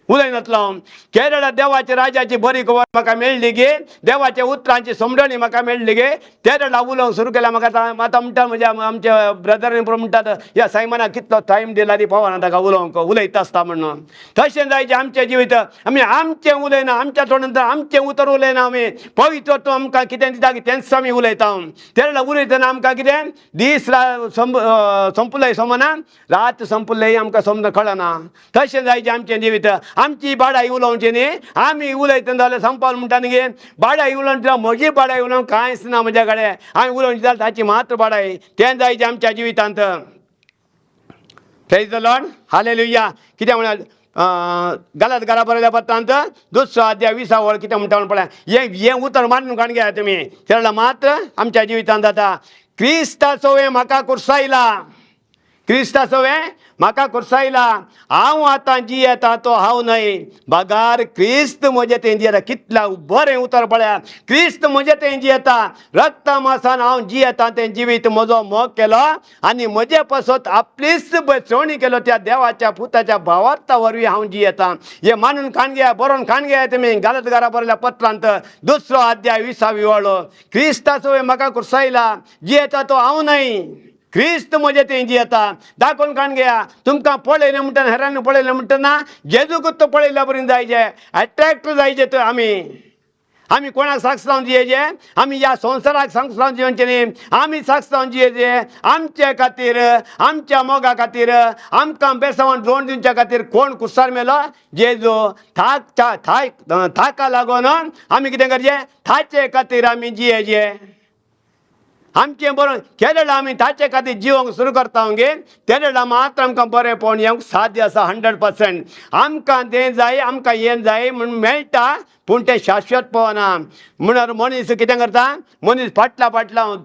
[SPEAKER 2] उलयनातलो. केरळा देवाच्या राजाची बरी खबर म्हाका मेळ्ळी गे. देवाच्या उतरांची समजणी म्हाका मेळ्ळी गे. केरळा उलोवंक सुरू केल्या. म्हाका आतां म्हणटा म्हणजे आमच्या ब्रदरीन म्हणटात ह्या सायमनाक कितलो टायम दिला ती पावना ताका उलोवंक, उलयता आसता म्हणून. तशें जायचें आमचें जिवीत. आमी आमचें उलयना, आमच्या तोंडांत आमचें उतर उलयना आमी. पवित्रत्व आमकां कितें दिता तेंच आमी उलयता. केरळा उलयतना आमकां कितें दीस संपलय समना, रात संपलय आमकां समज कळना. तशें जायचें आमचें जिवीत. आमची बाडाई उलोवची न्ही. आमी उलयतना जाल्यार संपाल म्हणटा न्ही गे, बाडाई उलोवची म्हजी बाडाई उलोवंक कांयच ना म्हज्या कडेन. हांवें उलोवची जाल्यार ताची मात्र बाडाई. तें जायचें आमच्या जिवितांत. Praise the Lord, hallelujah. कित्याक म्हळ्यार गलत घरा बरयल्या पत्रांत 2 अध्याय 20 वळ कितें म्हणटा म्हण पळय हे उतर मारून काण घेया तुमी तेन्ना मात्र आमच्या जिवितांत जाता क्रिस्ताचो हे म्हाका कुर्सायला क्रिस्ताचो हे म्हाका कुर्सायला हांव आतां जियेता तो हांव न्हय बागार क्रिस्त म्हजे तें जियेता कितल्या बरें उतर पळया क्रिस्त म्हजे तें जियेता रक्त मासान हांव जियेता तें जिवीत म्हजो मोग केलो आनी म्हजे पासत आपलीच बसवणी केलो त्या देवाच्या पुताच्या भावार्था वरवीं हांव जियेता हे मानून काण घेया बरोवन काण घेया तुमी घालत घरा बरयल्या पत्रांत 2 अध्याय 20 वळो क्रिस्ताचो हे म्हाका कुर्सायला जियेता तो हांव न्हय क्रिस्त म्हजे तें जियेता दाखोवन काण घेया तुमकां पळयलें म्हणटा हेरांनी पळयलें म्हणटना जेजूकच तो पळयल्या बरें जायचे अट्रॅक्ट जायचे तर आमी कोणाक साक्ष लावन जियेचे आमी ह्या संवसाराक साक्ष लावन जिवचे न्ही आमी साक्ष लावन जियेचे आमचे खातीर आमच्या मोगा खातीर आमकां बेसावण जोड दिवच्या खातीर कोण कुसार मेलो जेजू थाका लागून आमी कितें करचें थाचे खातीर आमी जियेचे आमचें बरोवन केन्ना आमी ताचे खातीर जिवंक सुरू करता गे तेन्ना मात्र आमकां बरेंपण येवंक साध्य आसा 100%. आमकां तें जाय आमकां हें जाय म्हणून मेळटा पूण तें शाश्वत पवना म्हणून मनीस कितें करता मनीस फाटला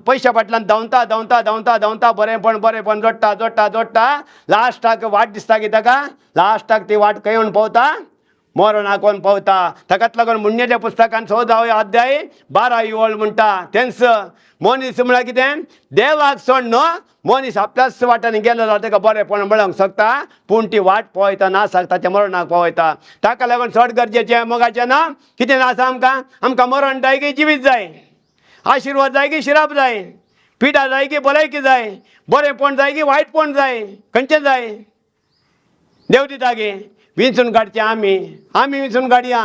[SPEAKER 2] पयशा फाटल्यान धांवता बरेंपण जोडटा लास्टाक वाट दिसता की ताका लास्टाक ती वाट खंय येवन पावता मरणाक कोण पावता ताकाच लागून मुन्नेच्या पुस्तकान 14 अध्याय 12 वळ म्हणटा तेंच मनीस म्हळ्यार कितें देवाक सोड न्हू मनीस आपल्याच वाटांनी गेलो जाल्यार ताका बरेंपण मेळोंक शकता पूण ती वाट पळयता नासाक ताच्या मरणाक पावयता ताका लागून चड गरजेचें मोगाचें ना कितें आसा आमकां मरण जाय की जिवीत जाय आशिर्वाद जाय की श्राप जाय पिडा जाय की भलायकी जाय बरेंपण जाय की वायटपण जाय खंयचें जाय देव दिता गे विंचून काडचें आमी विंचून काडया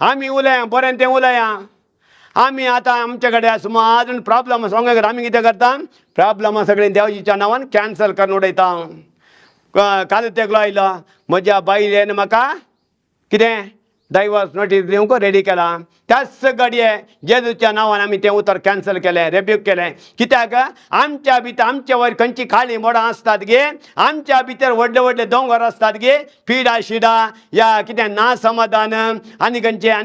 [SPEAKER 2] आमी उलया बरें तें उलया आमी आतां आमचे कडेन सुमार आजून प्रॉब्लम सांगूंक आमी कितें करता प्रॉब्लमां सगळीं देवजीच्या नांवान कॅन्सल करून उडयता काल तेगलो आयलो म्हज्या बायलेन म्हाका कितें डायवर्स नोटीस दिवंक रेडी केला त्याच घडये जेजूच्या नांवान आमी तें उतर कॅन्सल केलें रेब्यूक केलें कित्याक आमच्या भितर आमचे वयर खंयची खाली मोडां आसतात गे आमच्या भितर व्हडले दोंगर आसतात गे पिडा शिडा या कितें ना समाधान आनी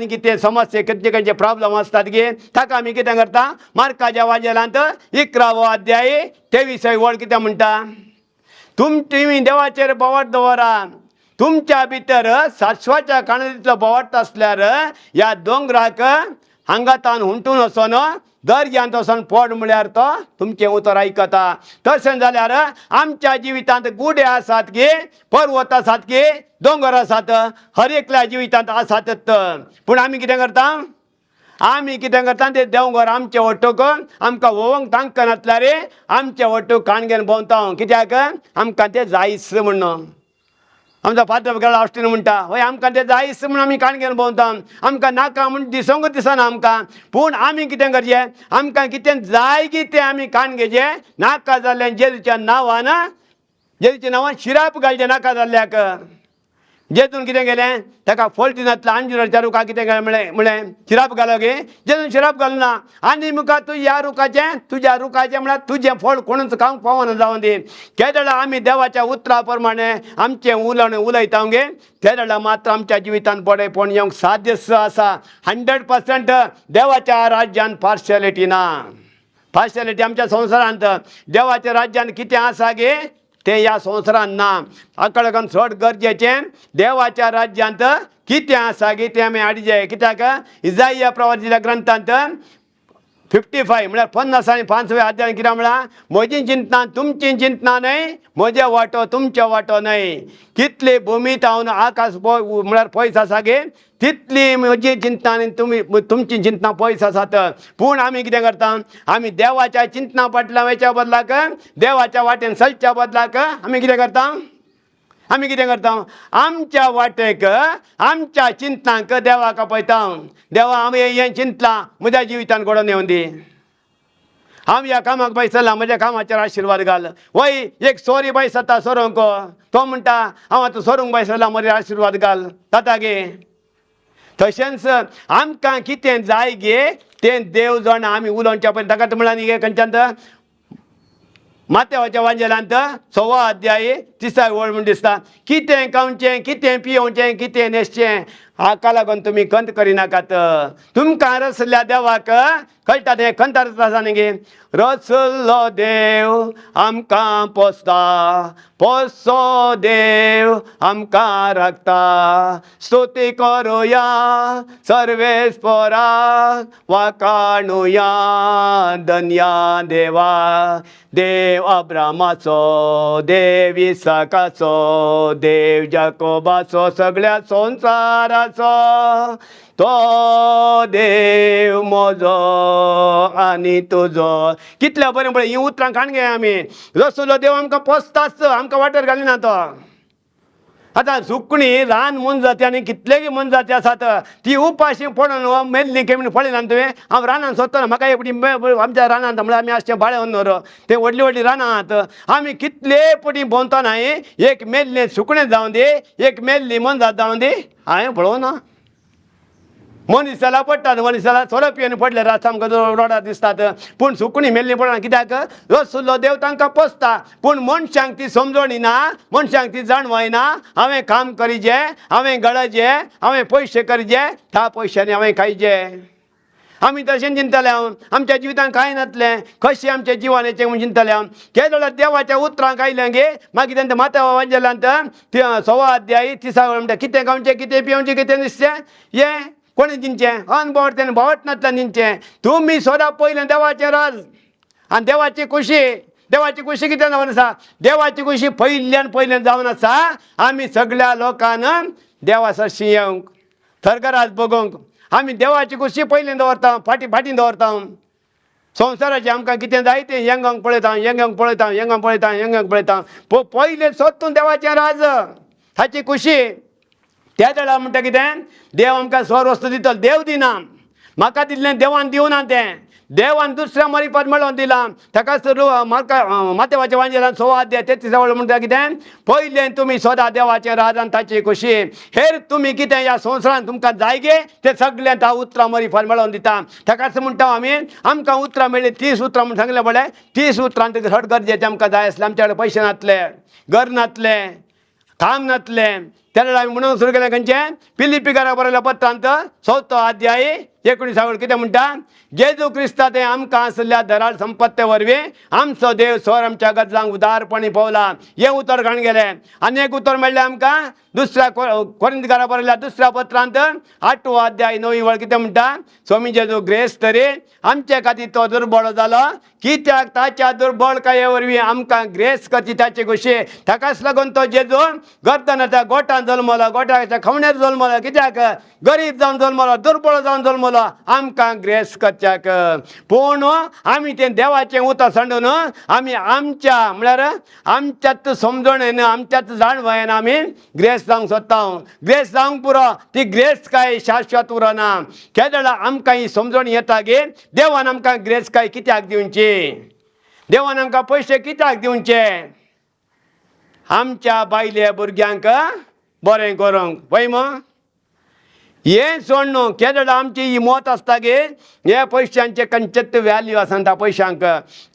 [SPEAKER 2] कितें समस्या खंयचे प्रॉब्लम आसतात गे ताका आमी कितें करता मार्काच्या वाजेलांत 11 अध्याय 23 वळ कितें म्हणटा तुमी देवाचेर बोवाळ दवरा तुमच्या भितर सासवाच्या काणयेंतलो बोवाट आसल्यार ह्या दोंगराक हांगातान हुंटून वचोन दर्यांत वचोन पड म्हळ्यार तो तुमचें उतर आयकता तशें जाल्यार आमच्या जिवितांत गुडे आसात गे पर्वत आसात गे दोंगर आसात हर एकल्या जिवितांत आसातच पूण आमी कितें करता ते देवघर आमचे वटूक आमकां वोवंक तांकां नासल्यार आमचे वटूक काण घेवन भोंवता कित्याक आमकां तें जायस म्हणून आमचो फादर गेलो ऑस्ट्रेन म्हणटा हय आमकां तें जायस म्हणून आमी काण घेवन भोंवता आमकां नाका म्हूण दिसोंकूच दिसना आमकां पूण आमी कितें करचें आमकां कितें जाय की तें आमी काण घेवचें नाका जाल्ल्यान जेजूच्या नांवान शिराप घालचें नाका जाल्ल्याक जेजून कितें केलें ताका फोल्टिनांतल्या अंजुराच्या रुखाक कितें म्हळें शिराप घालो गे जेजून शिराप घालना आनी मुखार तूं ह्या तुज्या रुखाचें म्हळ्यार तुजें फळ कोणूच खावंक पावना जावन दी केदळा आमी देवाच्या उतरा प्रमाणे आमचें उलयता गे तेदळा मात्र आमच्या जिवितांत बरेंपण येवंक साध्य आसा 100% देवाच्या राज्यान पार्शियलिटी ना पार्शियलिटी आमच्या संवसारांत देवाच्या राज्यान कितें आसा गे तें ह्या संवसारांत ना हाका लागून चड गरजेचें देवाच्या राज्यांत कितें आसा गे तें आमी हाडचें कित्याक इजाइया प्रवादिच्या ग्रंथांत 55 म्हळ्यार 50 आनी 5 अध्याय कितें म्हळ्यार म्हजी चिंतना तुमची चिंतना न्हय म्हजे वांटो तुमचो वांटो न्हय कितली भुमीत हांव आकाश म्हळ्यार पयस आसा गे तितली म्हजी चिंतना आनी तुमची चिंतना पयस आसात पूण आमी कितें करता आमी देवाच्या चिंतना फाटल्यान वयच्या बदलाक देवाच्या वाटेन चलच्या बदलाक आमी कितें करता आमच्या वाटेक आमच्या चिंतनांक देवाक आपयता देवा हांवें हें चिंतलां म्हज्या जिवितांत घडोवन येवन दी हांव ह्या कामाक पयसल्लां म्हज्या कामाचेर आशिर्वाद घाल वय एक सोरी पयसता सोरोंक तो म्हणटा हांव आतां सोरूंक पयसल्लां म्हजे आशिर्वाद घाल जाता गे तशेंच आमकां कितें जाय गे तें देव जाणा आमी उलोवच्या पयलीं ताका म्हळ्यार गे खंयच्यान माथेवाच्या वांजेलांत 6 अध्याय 30 वळ म्हण दिसता कितें खावचें कितें पियोवचें कितें न्हेसचें हाका लागून तुमी खंत करिनाकात तुमकां रसल्या देवाक कळटा तें खंत आसा न्ही रसलो देव आमकां पोसता पोसो देव आमकां राखता स्तुती करुया सर्वेस्पराक वाखाणुया धन्या देवा देव अब्रामाचो देव इसाकाचो देव जाकोबाचो सगळ्या संवसाराचो तो देव म्हजो आनी तुजो कितल्या बरें पळय ही उतरां काण गे आमी रसलो देव आमकां पोसताच आमकां वाटेर घालिना तो आतां सुकणी रान मन जाती आनी कितलेय मन जाती आसात ती उपाशी पडून मेल्ली केमी पळयना तुवें हांव रानान सोदतना म्हाका एक आमच्या रानांत म्हळ्यार आमी आसचे बाळे न्हू ते व्हडली व्हडली रानां आहात आमी कितले पटी भोंवतना एक मेल्लें सुकणें जावं दी एक मेल्ली मनजात जावं दी हांवें पळोवना मनिसाला पडटात मनिसाला सोरो पियेन पडले रात आमकां रोडार दिसतात पूण सुकणी मेल्ली पडना कित्याक रसुल्लो देव तांकां पोसता पूण मनशांक ती समजणी ना मनशांक ती जाणवाय ना हांवें काम करिचें हांवें गळजें हांवें पयशे करचे त्या पयशांनी हांवें खायचें आमी तशें चिंतले आमच्या जिवितांत कांय नासलें कशें आमच्या जिवानेचें म्हूण चिंतले केदोळ्या देवाच्या उतरांक आयलें गे मागीर तेंच्या माथ्या वांजेलांत 6 अध्याय 30 म्हणटा कितें खावचें कितें पिवचें कितें न्हिदचें हें कोणी दिंचें अनभवट तेणें भवट नासलें दिंचें तुमी सोदा पयलें देवाचें राज आनी देवाची खुशी कितें जावन आसा देवाची खुशी पयल्यान जावन आसा आमी सगळ्या लोकांन देवा सरशी येवंक थरगराज बगोवंक आमी देवाची खुशी पयलीं दवरता फाटीं दवरता संवसाराचें आमकां कितें जाय तें येंगांक पळयता पयलें सोदतूं देवाचें राज ताची खुशी त्या वेळा म्हणटा कितें देव आमकां स्वर वस्तू दितलो देव दिना म्हाका दिल्लें देवान दिवना तें देवान दुसऱ्या मरीपद मेळोवन दिलां ताकाच माथेवाच्या वांजेलांत 6 अध्याय 33 म्हणटा कितें पयलें तुमी सोदा देवाचें राज आनी ताची खुशी हेर तुमी कितें ह्या संवसारांत तुमकां जाय गे तें सगळें ता उतरां मरीपद मेळोवन दिता ताकाच म्हणटा आमी आमकां उतरां मेळ्ळीं 30 उतरां म्हूण सांगलें पळय 30 उतरांत हट गरजेचें आमकां जाय आसलें आमच्या कडेन पयशे नासले घर नासलें काम नासलें त्या वेळार आमी म्हणूंक सुरू केलें खंयचें पिलिपिकाराक बरयल्या पत्रांत 4 अध्याय 19 कितें म्हणटा जेजू क्रिस्तांत आमकां आसल्या धराळ संपत्ते वरवीं आमचो देव स्वर आमच्या गजांक उदारपणी पावला हें उतर काण गेलें आनी एक उतर मेळ्ळें आमकां दुसऱ्या कोरिंथकारा बरयल्या 2 पत्रांत 8 अध्याय 9 वळ कितें म्हणटा स्वामी जेजू ग्रेस तरी आमचे खातीर तो दुर्बळ जालो कित्याक ताच्या दुर्बळकाये वरवीं आमकां ग्रेस करची ताची खुशी ताकाच लागून तो जेजू गर्दनाच्या गोठांत जल्मलो गोठाच्या खवण्यार जल्मलो कित्याक गरीब जावन जल्मलो दुर्बळ जावन जल्मलो आमकां ग्रेस करच्याक पूण आमी तें देवाचें उतर सांडून आमी आमच्या म्हळ्यार आमच्याच समजणेन आमच्याच जाणवायेन आमी ग्रेस जावंक सोदता ग्रेस जावंक पुरो ती ग्रेस काय शाश्वत उरना केदळा आमकां ही समजण येता गे देवान आमकां ग्रेस काय कित्याक दिवची देवान आमकां पयशे कित्याक दिवचे आमच्या बायल्या भुरग्यांक बरें करूंक पळय हें सोड न्हू केदळा आमची ही मत आसता गे हे पयशांचे खंयचेच वॅल्यू आसना त्या पयशांक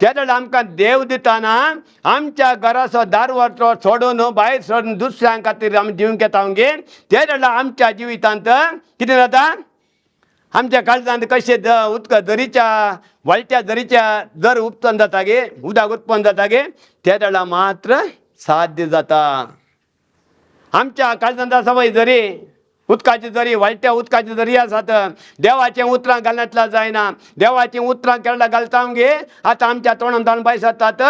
[SPEAKER 2] केदळा आमकां देव दितना आमच्या घराचो दारवाटो सोडून भायर सोडून दुसऱ्यां खातीर आमी दिवंक येता गे केदळा आमच्या जिवितांत कितें जाता आमच्या काळजांत कशें उदक झरीच्या वाळट्या झरीच्या जर उत्पन्न जाता गे उदक उत्पन्न जाता गे केदळा मात्र साध्य जाता आमच्या काळजांत आसा पळय झरी उदकाची झरी वाळट्या उदकाची झरी आसात देवाचें उतरां घालनातला जायना देवाचीं उतरां केन्ना घालता गे आतां आमच्या तोंडांत भायर सरतात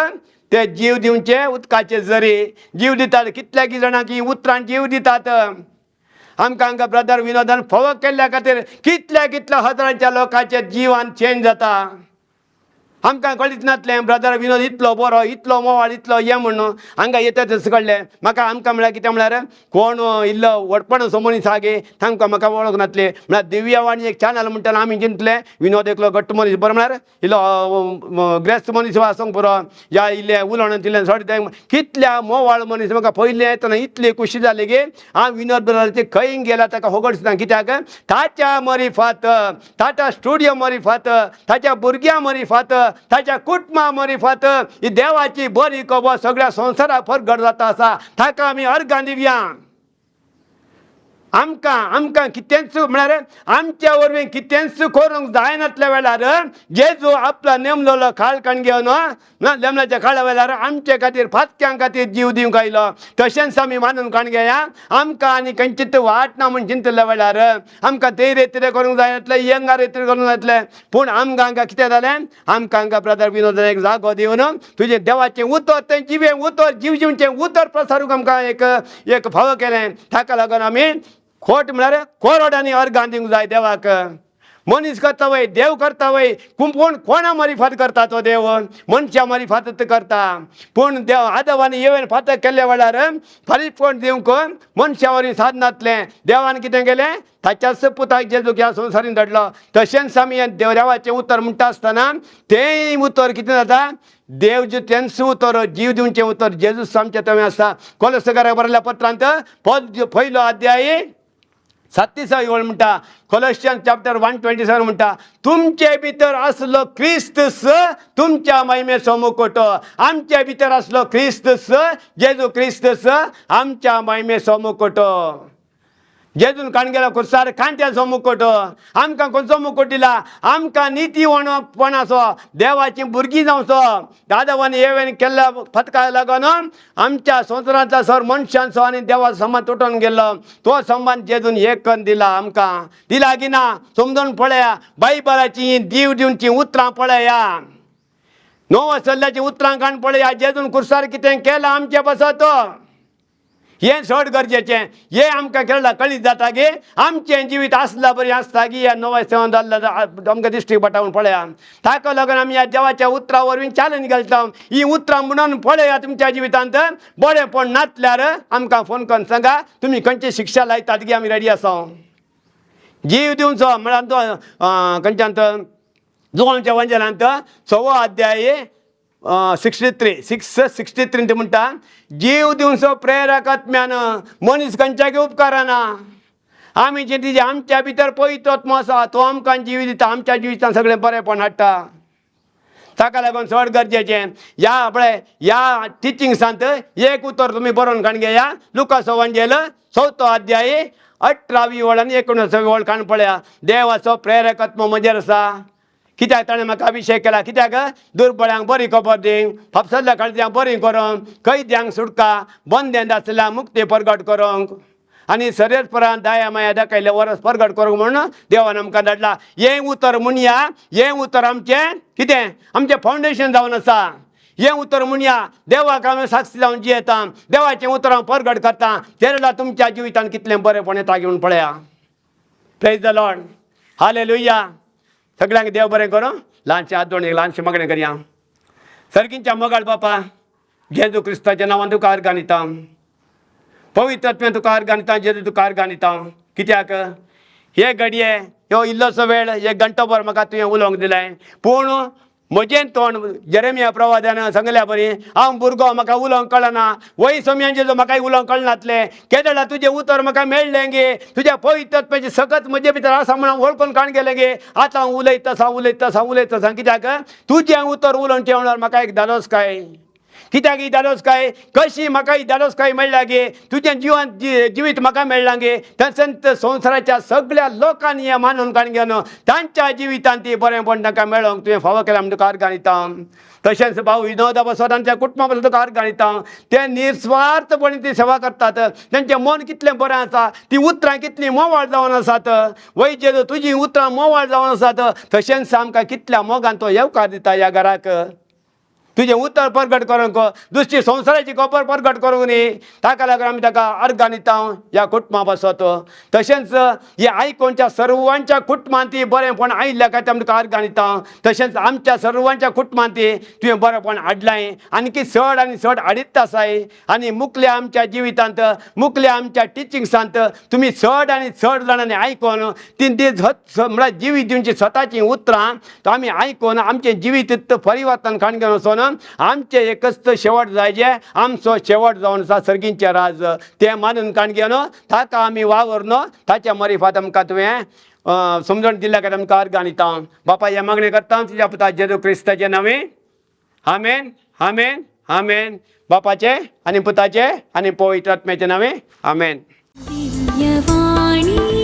[SPEAKER 2] ते जीव दिवचे उदकाचे झरी जीव दितात कितल्याक जाणांक ही उतरां जीव दितात आमकां हांगा ब्रदर विनोदान फवक केल्ल्या खातीर कितल्या हजारांच्या लोकांचे जिवान चेंज जाता आमकां कळीत नासलें ब्रदर विनोद इतलो बरो इतलो मोवाळ इतलो हें म्हणून हांगा येताच कळ्ळें म्हाका आमकां म्हळ्यार कितें म्हळ्यार कोण इल्लो वडपणसो मनीस आहा गे तांकां म्हाका वळख नासलें म्हळ्यार दिव्यावाणी एक चॅनल म्हणटाना आमी चिंतलें विनोद एकलो घट्ट मनीस बरो म्हळ्यार इल्लो ग्रेस्त मनीस आसूंक बरो या इल्लें उलोवण इल्लें सोडटा कितल्या मोवाळ मनीस म्हाका पयलें येतना इतली खुशी जाली गे हांव विनोद ब्रदराचे खंय गेला ताका होगड दिसना कित्याक ताच्या मरीफात ताच्या स्टुडियो मरीफात ताच्या भुरग्यां मरीफात ताच्या कुटुंबा मरिफात ही देवाची बरी खबर सगळ्या संवसाराक प्रगट जाता आसा ताका आमी अर्गां दिवया. आमकां कितेंच म्हळ्यार आमच्या वरवीं कितेंच करूंक जायनातल्या वेळार जेजू आपला नेमलेलो खाळ काण घेवन नेमल्याच्या खाळा वेळार आमचे खातीर फातक्यां खातीर जीव दिवंक आयलो. तशेंच आमी मानून काण घेया आमकां आनी खंयचीच वाट ना म्हण चिंतल्या वेळार आमकां ते रेतीर करूंक जायनातलें यंगा रेतीर करूंक जायतलें. पूण आमकां कितें जालें आमकां ब्रदर विनोदान एक जागो दिवन तुजें देवाचें उतर तें जिवें उतर जीव जिवचें उतर प्रसारूंक आमकां एक फावो केलें. ताका लागून आमी खोट म्हळ्यार कोरडांनी अर्गां दिवंक जाय देवाक. मनीस करता वय देव करता वय पूण कोणा मरिफात करता तो देव मनशा मरिफातच करता. पूण देव आदवानी येवन फातर केल्ल्या वेळार फलीतपण दिवंक मनशा वरवीं साधनातलें. देवान कितें केलें ताच्याच पुताक जेजूक ह्या संवसारीन धाडलो. तशेंच आमी देवाचें उतर म्हणटा आसतना तें उतर कितें जाता देव जे तेंच उतर जीव दिवचें उतर जेजूस आमचें थंय आसा. कोलोसाकाराक बरयल्ल्या पत्रांत पयलो अध्याय 37 वेळ म्हणटा कोलोसियन्स चॅप्टर 1:27 म्हणटा तुमचे भितर आसलो क्रिस्त तुमच्या महिमेचो मुकुट. आमचे भितर आसलो क्रिस्त जेजू क्रिस्त आमच्या महिमेचो मुकुट. जेजून काण गेलो खुर्सार कांट्याचो मुकुट. आमकां खंयचो मुकुट दिला आमकां नितीवणपणाचो देवाची भुरगीं जावचो. दादवानी येवेन केल्ल्या फतकाक लागून आमच्या संवसारांतलो सर मनशांचो आनी देवाचो संबंद तुटून गेल्लो. तो संबंद जेजून एक करून दिला आमकां. दिला की ना समजून पळया. बायबलाची जीव दिवची उतरां पळया. नवो सल्ल्याची उतरां काण पळया. जेजून खुर्सार कितें केलां आमचे बसत हें चड गरजेचें. हें आमकां केळटा कळीत जाता की आमचें जिवीत आसला बरी आसता की ह्या नव्या सेवन जाल्ल्या आमकां दिश्टी पटावून पळया. ताका लागून आमी ह्या देवाच्या उतरां वरवीं चॅलेंज घालता. ही उतरां म्हणून पळया तुमच्या जिवितांत बरेंपण नातल्यार आमकां फोन करून सांगा तुमी खंयची शिक्षा लायतात की आमी रेडी आसा. जीव दिवचो म्हळ्यार तो खंयच्यांत जुवांच्या वंजनांत 6 अध्याय 63 ते म्हणटा जीव दिवचो प्रेरक आत्म्यान मनीस खंयच्याक उपकारना. आमी जे तिजे आमच्या भितर पवित्र आत्मो आसा तो आमकां जिवी दिता. आमच्या जिवितांत सगळें बरेंपण हाडटा. ताका लागून चड गरजेचें ह्या टिचिंग्सांत एक उतर तुमी बरोवन काण घेया. लुकाचो वंजेल 4 अध्याय 18 वेळ आनी 19 वेळ काण पळया. देवाचो प्रेरक आत्मो म्हजेर आसा. कित्याक ताणें म्हाका अभिशेक केला. कित्याक दुर्बळ्यांक बरी खबर दिवंक फापसल्ल्या काळजांक बरी करूंक कैद्यांक सुटका बंदेंत आसलेल्या मुक्ती प्रगट करूंक आनी सरेस्परान दाया माया दाखयले वरस प्रगट करूंक म्हणून देवान आमकां धाडला. हें उतर म्हणया. हें उतर आमचें कितें आमचें फावंडेशन जावन आसा. हें उतर म्हणया. देवाक आमी साक्षी जावन जियेता. देवाचें उतर हांव प्रगट करता. तेन्ना तुमच्या जिवितांत कितलें बरेंपण येता घेवन पळया. Praise the Lord. हालेलुया. सगळ्यांक देव बरें करूं. ल्हानशें हात जोडून एक ल्हानशें मागणें करया. सर्गींच्या मोगाळ बापा जेजू क्रिस्ताच्या नांवान तुका अर्गां दिता. पवित्र आत्म्यान तुका अर्गां दिता. जेजू तुका अर्गां दिता. कित्याक हे घडये ह्यो इल्लोसो वेळ 1 घंटोभर म्हाका तुवें उलोवंक दिलें. पूण म्हजें तोंड जेरेमिया प्रवाद्यान सांगल्या बरी हांव भुरगो म्हाका उलोवंक कळना. वय समयांचेर म्हाकाय उलोवंक कळनातलें. केदळा तुजें उतर म्हाका मेळ्ळें गे. तुज्या पवित्र आत्म्याची सकत म्हजे भितर आसा म्हणून वळखून काण गेलें गे. आतां हांव उलयता कित्याक तुजें उतर उलोवन ठेवणार म्हाका एक धाडोस काय. कित्याक ही धाडोसकाय कशी म्हाका ही धाडोसकाय मेळ्ळा गे. तुजें जिवीत म्हाका मेळ्ळां गे. तशेंच संवसाराच्या सगळ्या लोकांनी हें मानून काण घेवन तांच्या जिवितांत ती बरेंपण तांकां मेळोंक तुवें फावो केला म्हण तुका अर्गां दिता. तशेंच भाऊ विनोदा बसो तांच्या कुटुंबा बसो तुका अर्गां दिता. ते निस्वार्थपणी ती सेवा करतात. तेंचें मन कितलें बरें आसा. ती उतरां कितलीं मोवाळ जावन आसात. वय जेजू तुजीं उतरां मोवाळ जावन आसात. तशेंच आमकां कितल्या मोगान तो येवकार दिता ह्या घराक. तुजें उतर प्रगट करूंक दुसरी संवसाराची खबर प्रगट करूंक न्ही. ताका लागून आमी ताका अर्गां दिता ह्या कुटुंबां बसत. तशेंच हे आयकोनच्या सर्वांच्या कुटुंबांत ती बरेंपण आयिल्ल्या खातीर आमी तुका अर्गां दिता. तशेंच आमच्या सर्वांच्या कुटुंबांत ती तुवें बरेंपण हाडलां आनी चड आनी चड हाडीत आसाय. आनी मुखल्या आमच्या जिवितांत मुखल्या आमच्या टिचिंग्सांत तुमी चड आनी चड जाणांनी आयकोन ती म्हळ्यार जिवीत दिवची स्वताची उतरां आमी आयकोन आमचें जिवीत परिवर्तन काण घेवन वचोन आमचें एकच शेवट जाय जे आमचो शेवट जावन आसा सर्गींचें राज. तें मानून काण घेवन ताका आमी वावरनो ताच्या मरिफात आमकां तुवें समजून दिल्या खातीर आमकां अर्घ दिता. बापा हे मागणी करता तुज्या पुता जेजू क्रिस्ताचे नांवे आमेन आमेन आमेन. बापाचे आनी पुताचे आनी पवित्र आत्म्याचे नांवे आमेन.
[SPEAKER 1] दिव्यवाणी